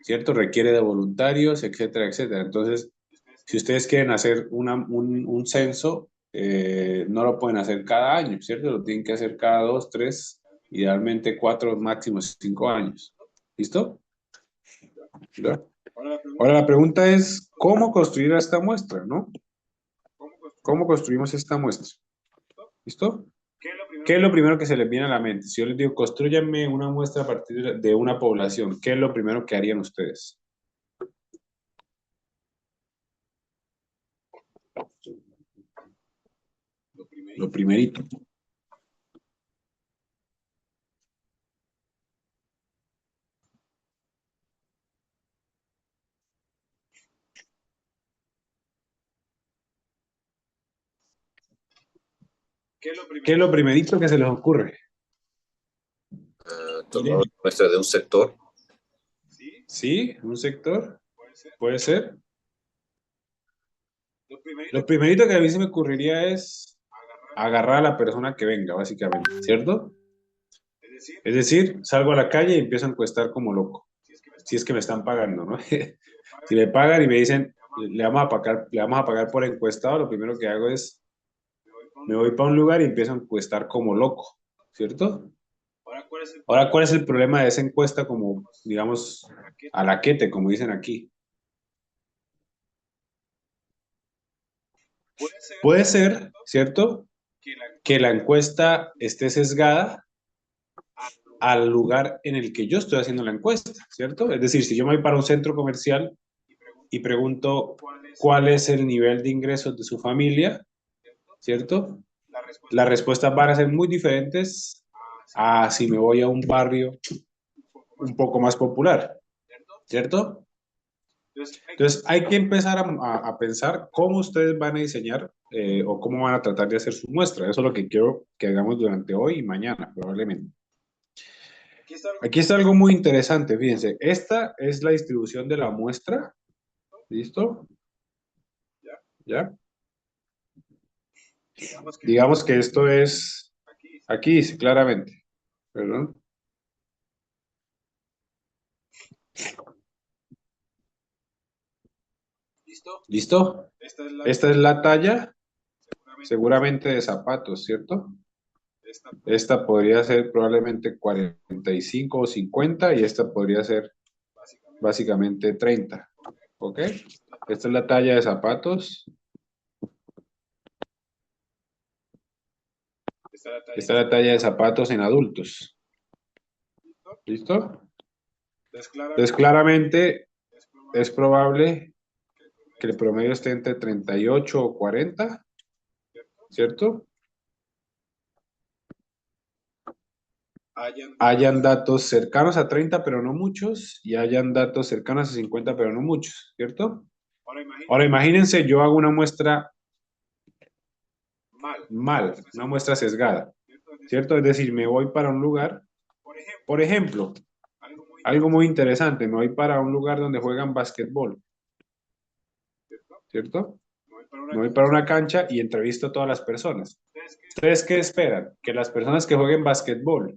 ¿cierto? Requiere de voluntarios, etcétera, etcétera. Entonces, si ustedes quieren hacer un censo, no lo pueden hacer cada año, ¿cierto? Lo tienen que hacer cada 2, 3, idealmente 4, máximo 5 años. ¿Listo? ¿Ya? Ahora la pregunta es, ¿cómo construir esta muestra, no? ¿Cómo construimos esta muestra? ¿Listo? ¿Qué es lo primero que se les viene a la mente? Si yo les digo, construyanme una muestra a partir de una población, ¿qué es lo primero que harían ustedes? Lo primerito. ¿Qué es lo primerito que se les ocurre? Tomar una muestra de un sector. ¿Sí? ¿Un sector? ¿Puede ser? Lo primerito que a mí se me ocurriría es agarrar a la persona que venga, básicamente, ¿cierto? Es decir, salgo a la calle y empiezo a encuestar como loco, si es que me están pagando, ¿no? Si me pagan y me dicen, le vamos a pagar por encuestado, lo primero que hago es, me voy para un lugar y empiezo a encuestar como loco, ¿cierto? Ahora, ¿cuál es el problema de esa encuesta como, digamos, a la quete, como dicen aquí? Puede ser, ¿cierto?, que la encuesta esté sesgada al lugar en el que yo estoy haciendo la encuesta, ¿cierto? Es decir, si yo me voy para un centro comercial y pregunto cuál es el nivel de ingresos de su familia, ¿cierto? Las respuestas van a ser muy diferentes a si me voy a un barrio un poco más popular, ¿cierto? Entonces hay que empezar a pensar cómo ustedes van a diseñar o cómo van a tratar de hacer su muestra. Eso es lo que quiero que hagamos durante hoy y mañana, probablemente. Aquí está algo muy interesante, fíjense. Esta es la distribución de la muestra. ¿Listo? ¿Ya? Digamos que esto es aquí, sí, claramente. ¿Perdón? ¿Listo? Esta es la talla, seguramente de zapatos, ¿cierto? Esta podría ser probablemente 45 o 50 y esta podría ser básicamente 30. ¿Ok? Esta es la talla de zapatos. Esta es la talla de zapatos en adultos. ¿Listo? Entonces, claramente es probable que el promedio esté entre 38 o 40, ¿cierto? Hayan datos cercanos a 30, pero no muchos, y hayan datos cercanos a 50, pero no muchos, ¿cierto? Ahora imagínense, yo hago una muestra mal, una muestra sesgada, ¿cierto? Es decir, me voy para un lugar, por ejemplo, algo muy interesante, me voy para un lugar donde juegan básquetbol, ¿cierto? Me voy para una cancha y entrevisto a todas las personas. ¿Ustedes qué esperan? Que las personas que jueguen básquetbol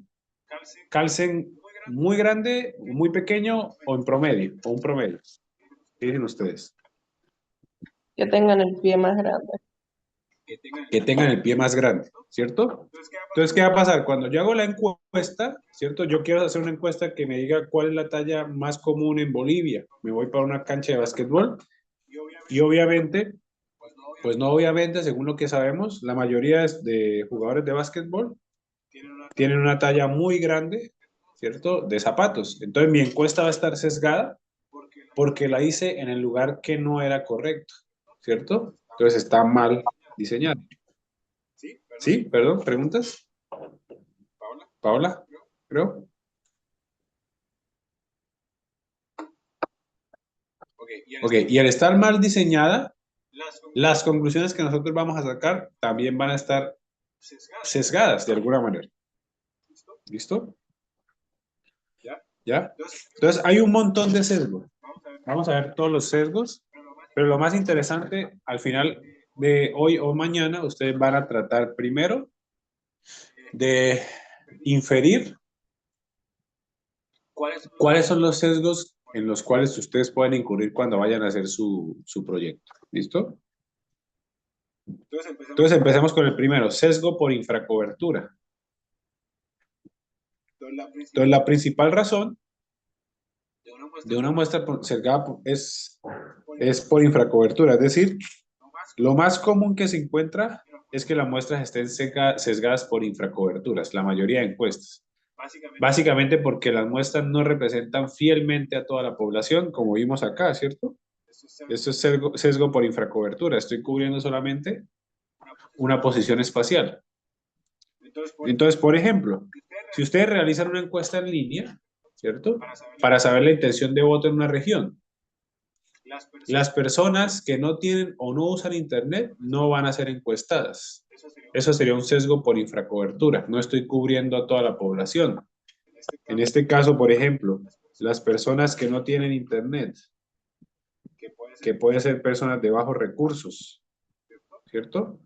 calcen muy grande, muy pequeño o en promedio, o un promedio. ¿Qué dicen ustedes? Que tengan el pie más grande. Que tengan el pie más grande, ¿cierto? Entonces, ¿qué va a pasar? Cuando yo hago la encuesta, ¿cierto? Yo quiero hacer una encuesta que me diga cuál es la talla más común en Bolivia. Me voy para una cancha de básquetbol y obviamente, pues no obviamente, según lo que sabemos, la mayoría de jugadores de básquetbol tienen una talla muy grande, ¿cierto? De zapatos. Entonces mi encuesta va a estar sesgada porque la hice en el lugar que no era correcto, ¿cierto? Entonces está mal diseñado. ¿Sí? Perdón, ¿preguntas? Paola, creo. Ok, y al estar mal diseñada, las conclusiones que nosotros vamos a sacar también van a estar sesgadas de alguna manera. ¿Listo? ¿Ya? Entonces hay un montón de sesgos. Vamos a ver todos los sesgos, pero lo más interesante, al final de hoy o mañana, ustedes van a tratar primero de inferir cuáles son los sesgos en los cuales ustedes pueden incurrir cuando vayan a hacer su proyecto. ¿Listo? Entonces empecemos con el primero, sesgo por infracobertura. Entonces la principal razón de una muestra sesgada es por infracobertura, es decir, lo más común que se encuentra es que las muestras estén sesgadas por infracoberturas, la mayoría de encuestas. Básicamente porque las muestras no representan fielmente a toda la población, como vimos acá, ¿cierto? Esto es sesgo por infracobertura, estoy cubriendo solamente una posición espacial. Entonces, por ejemplo, si ustedes realizan una encuesta en línea, ¿cierto? Para saber la intención de voto en una región, las personas que no tienen o no usan Internet no van a ser encuestadas. Eso sería un sesgo por infracobertura. No estoy cubriendo a toda la población. En este caso, por ejemplo, las personas que no tienen Internet, que pueden ser personas de bajos recursos, ¿cierto?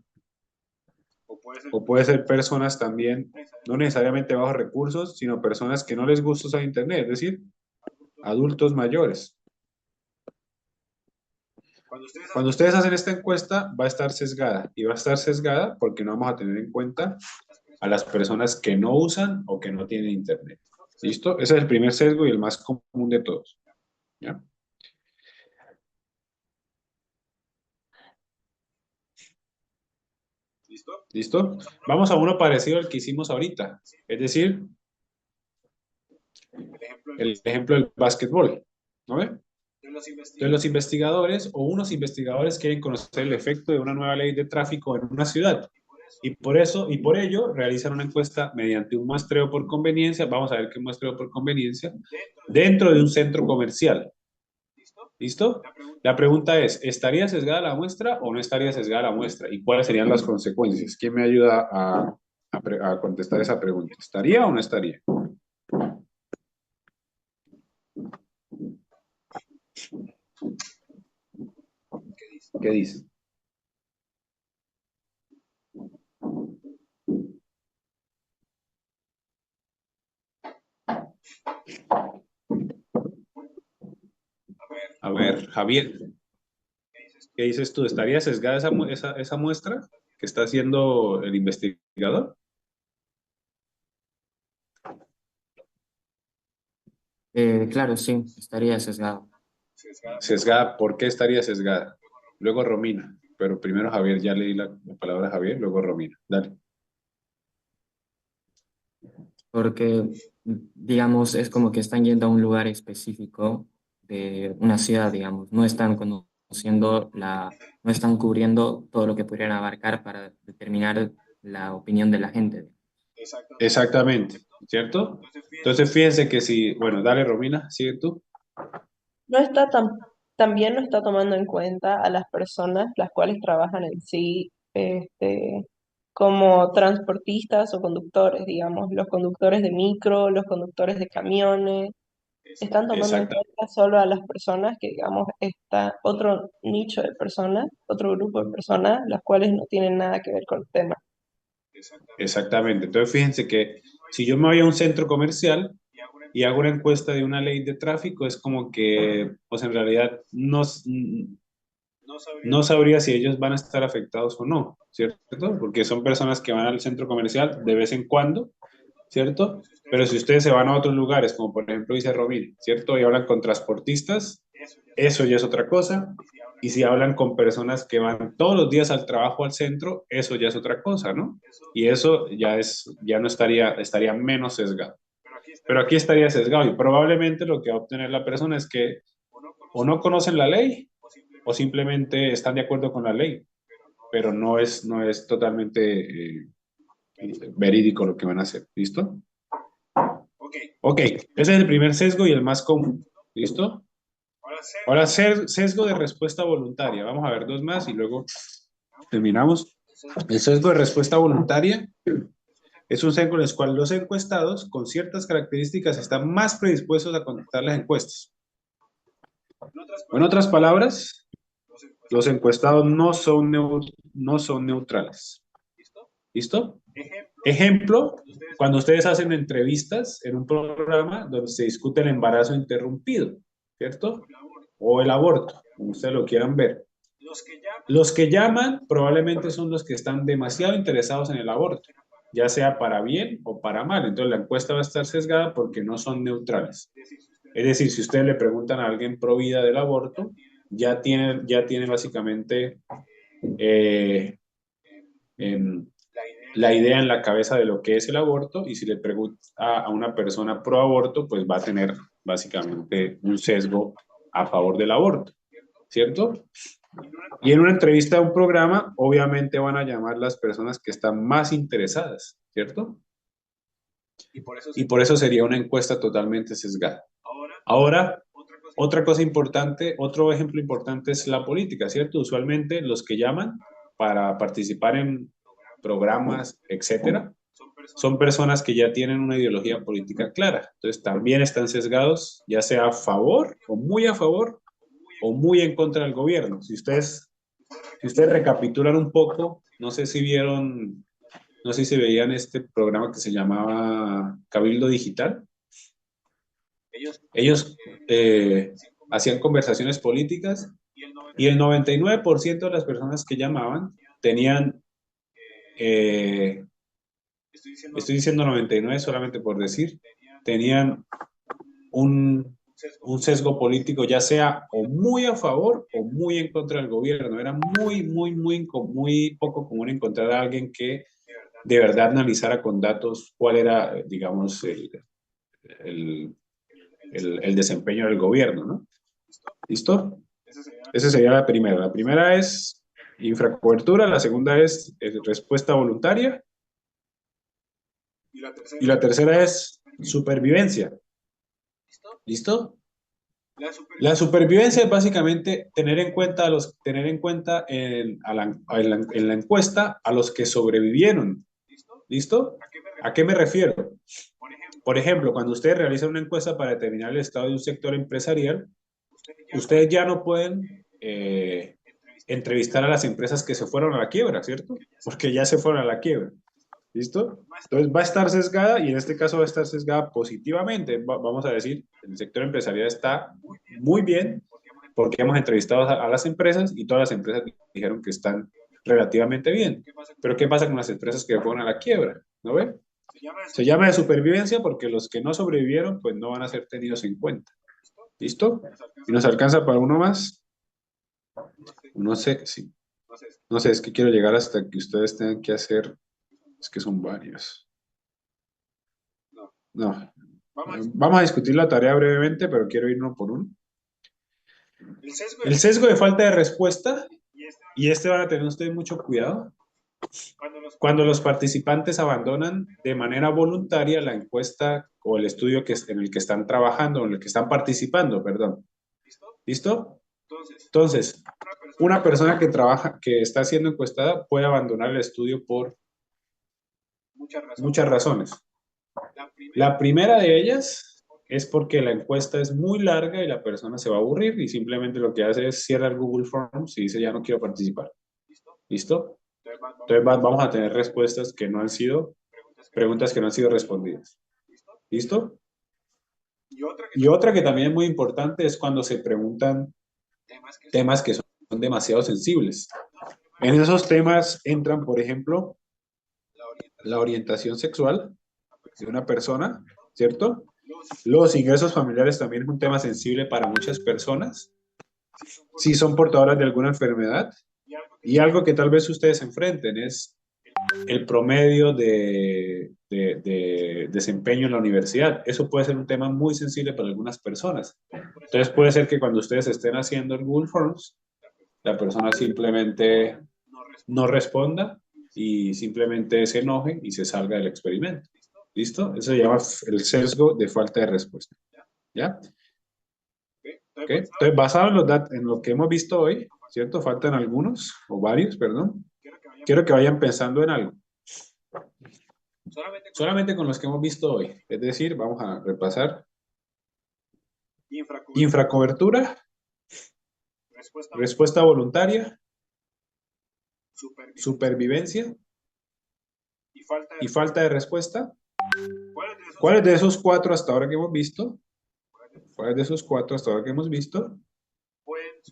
O puede ser personas también, no necesariamente de bajos recursos, sino personas que no les gusta usar Internet, es decir, adultos mayores. Cuando ustedes hacen esta encuesta, va a estar sesgada. Y va a estar sesgada porque no vamos a tener en cuenta a las personas que no usan o que no tienen Internet. ¿Listo? Ese es el primer sesgo y el más común de todos. ¿Ya? ¿Listo? Vamos a uno parecido al que hicimos ahorita. Es decir, el ejemplo del básquetbol. ¿No ve? Entonces, los investigadores o unos investigadores quieren conocer el efecto de una nueva ley de tráfico en una ciudad. Y por ello realizan una encuesta mediante un muestreo por conveniencia. Vamos a ver qué muestreo por conveniencia dentro de un centro comercial. ¿Listo? La pregunta es, ¿estaría sesgada la muestra o no estaría sesgada la muestra? ¿Y cuáles serían las consecuencias? ¿Quién me ayuda a contestar esa pregunta? ¿Estaría o no estaría? ¿Qué dice? A ver, Javier, ¿qué dices tú? ¿Estaría sesgada esa muestra que está haciendo el investigador? Claro, sí, estaría sesgado. Sesgada, ¿por qué estaría sesgada? Luego Romina, pero primero Javier, ya leí la palabra Javier, luego Romina. Dale. Porque, digamos, es como que están yendo a un lugar específico de una ciudad, digamos, no están conociendo no están cubriendo todo lo que pudieran abarcar para determinar la opinión de la gente. Exactamente, ¿cierto? Entonces fíjense que si, bueno, dale Romina, sigue tú. No está también no está tomando en cuenta a las personas las cuales trabajan en sí, como transportistas o conductores, digamos, los conductores de micro, los conductores de camiones, están tomando en Exacta, cuenta solo a las personas que, digamos, está otro nicho de personas, otro grupo de personas, las cuales no tienen nada que ver con el tema. exactamente. Entonces fíjense que si yo me voy a un centro comercial y hago una encuesta de una ley de tráfico, es como que, pues en realidad no sabría si ellos van a estar afectados o no, ¿cierto? Porque son personas que van al centro comercial de vez en cuando, ¿cierto? Pero si ustedes se van a otros lugares, como por ejemplo dice Romil, ¿cierto? Y hablan con transportistas, eso ya es otra cosa. Y si hablan con personas que van todos los días al trabajo al centro, eso ya es otra cosa, ¿no? Y eso ya no estaría menos sesgado. Pero aquí estaría sesgado y probablemente lo que va a obtener la persona es que o no conocen la ley o simplemente están de acuerdo con la ley, pero no es totalmente verídico lo que van a hacer. ¿Listo? Ok, ese es el primer sesgo y el más común. ¿Listo? Ahora, sesgo de respuesta voluntaria. Vamos a ver dos más y luego terminamos. El sesgo de respuesta voluntaria es un sesgo en el cual los encuestados con ciertas características están más predispuestos a contestar las encuestas. En otras palabras, los encuestados no son neutrales. ¿Listo? Ejemplo, cuando ustedes hacen entrevistas en un programa donde se discute el embarazo interrumpido, ¿cierto? O el aborto, como ustedes lo quieran ver. Los que llaman probablemente son los que están demasiado interesados en el aborto, ya sea para bien o para mal. Entonces la encuesta va a estar sesgada porque no son neutrales. Es decir, si ustedes le preguntan a alguien pro vida del aborto, ya tiene básicamente eh, em, la idea en la cabeza de lo que es el aborto, y si le pregunta a una persona pro aborto, pues va a tener básicamente un sesgo a favor del aborto, ¿cierto? Y en una entrevista de un programa, obviamente van a llamar las personas que están más interesadas, ¿cierto? Y por eso sería una encuesta totalmente sesgada. Ahora, otra cosa importante, otro ejemplo importante es la política, ¿cierto? Usualmente los que llaman para participar en programas, etcétera, son personas que ya tienen una ideología política clara. Entonces también están sesgados, ya sea a favor o muy en contra del gobierno. Si ustedes recapitulan un poco, no sé si veían este programa que se llamaba Cabildo Digital. Ellos hacían conversaciones políticas y el 99% de las personas que llamaban tenían, estoy diciendo 99 solamente por decir, tenían un un sesgo político, ya sea o muy a favor o muy en contra del gobierno. Era muy poco común encontrar a alguien que de verdad analizara con datos cuál era, digamos, el, el desempeño del gobierno, ¿no? ¿Listo? Esa sería la primera. La primera es infracobertura, la segunda es respuesta voluntaria y la tercera es supervivencia. ¿Listo? La supervivencia es básicamente tener en cuenta en la encuesta a los que sobrevivieron. ¿Listo? ¿A qué me refiero? Por ejemplo, cuando ustedes realizan una encuesta para determinar el estado de un sector empresarial, ustedes ya no pueden entrevistar a las empresas que se fueron a la quiebra, ¿cierto? Porque ya se fueron a la quiebra. ¿Listo? Entonces va a estar sesgada y en este caso va a estar sesgada positivamente. Vamos a decir, el sector empresarial está muy bien porque hemos entrevistado a las empresas y todas las empresas dijeron que están relativamente bien. Pero ¿qué pasa con las empresas que fueron a la quiebra? ¿No ven? Se llama de supervivencia porque los que no sobrevivieron pues no van a ser tenidos en cuenta. ¿Listo? ¿Y nos alcanza para uno más? No sé, sí. No sé, es que quiero llegar hasta que ustedes tengan que hacer. Es que son varios. No. Vamos a discutir la tarea brevemente, pero quiero ir uno por uno. El sesgo de falta de respuesta, y este van a tener ustedes mucho cuidado. Cuando los participantes abandonan de manera voluntaria la encuesta o el estudio en el que están trabajando, en el que están participando, perdón. ¿Listo? Entonces, una persona que está siendo encuestada puede abandonar el estudio por muchas razones. La primera de ellas es porque la encuesta es muy larga y la persona se va a aburrir y simplemente lo que hace es cierra el Google Forms y dice ya no quiero participar. ¿Listo? Entonces vamos a tener respuestas que no han sido, preguntas que no han sido respondidas. ¿Listo? Y otra que también es muy importante es cuando se preguntan temas que son demasiado sensibles. En esos temas entran, por ejemplo, la orientación sexual de una persona, ¿cierto? Los ingresos familiares también es un tema sensible para muchas personas. Si son portadoras de alguna enfermedad. Y algo que tal vez ustedes enfrenten es el promedio de desempeño en la universidad. Eso puede ser un tema muy sensible para algunas personas. Entonces puede ser que cuando ustedes estén haciendo el Google Forms, la persona simplemente no responda y simplemente se enoje y se salga del experimento. ¿Listo? Eso se llama el sesgo de falta de respuesta. ¿Ya? ¿Okay? Entonces, basado en lo que hemos visto hoy, ¿cierto? Faltan algunos, o varios, perdón. Quiero que vayan pensando en algo. Solamente con los que hemos visto hoy. Es decir, vamos a repasar. Infracobertura. Respuesta voluntaria. Supervivencia. Y falta de respuesta. ¿Cuáles de esos cuatro hasta ahora que hemos visto? ¿Cuáles de esos cuatro hasta ahora que hemos visto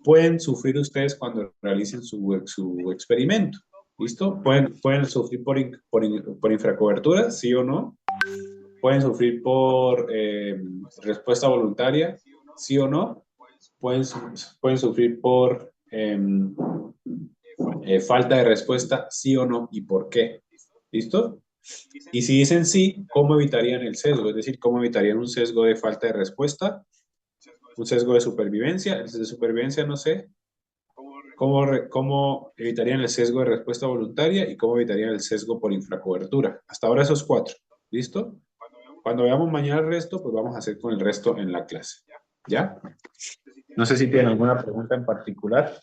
pueden sufrir ustedes cuando realicen su experimento? ¿Listo? ¿Pueden sufrir por infracobertura, sí o no? ¿Pueden sufrir por respuesta voluntaria, sí o no? ¿Pueden sufrir por falta de respuesta, sí o no? ¿Y por qué? ¿Listo? Y si dicen sí, ¿cómo evitarían el sesgo? Es decir, ¿cómo evitarían un sesgo de falta de respuesta? Un sesgo de supervivencia. El de supervivencia no sé. ¿Cómo evitarían el sesgo de respuesta voluntaria y cómo evitarían el sesgo por infracobertura? Hasta ahora esos cuatro. ¿Listo? Cuando veamos mañana el resto, pues vamos a hacer con el resto en la clase. ¿Ya? No sé si tienen alguna pregunta en particular.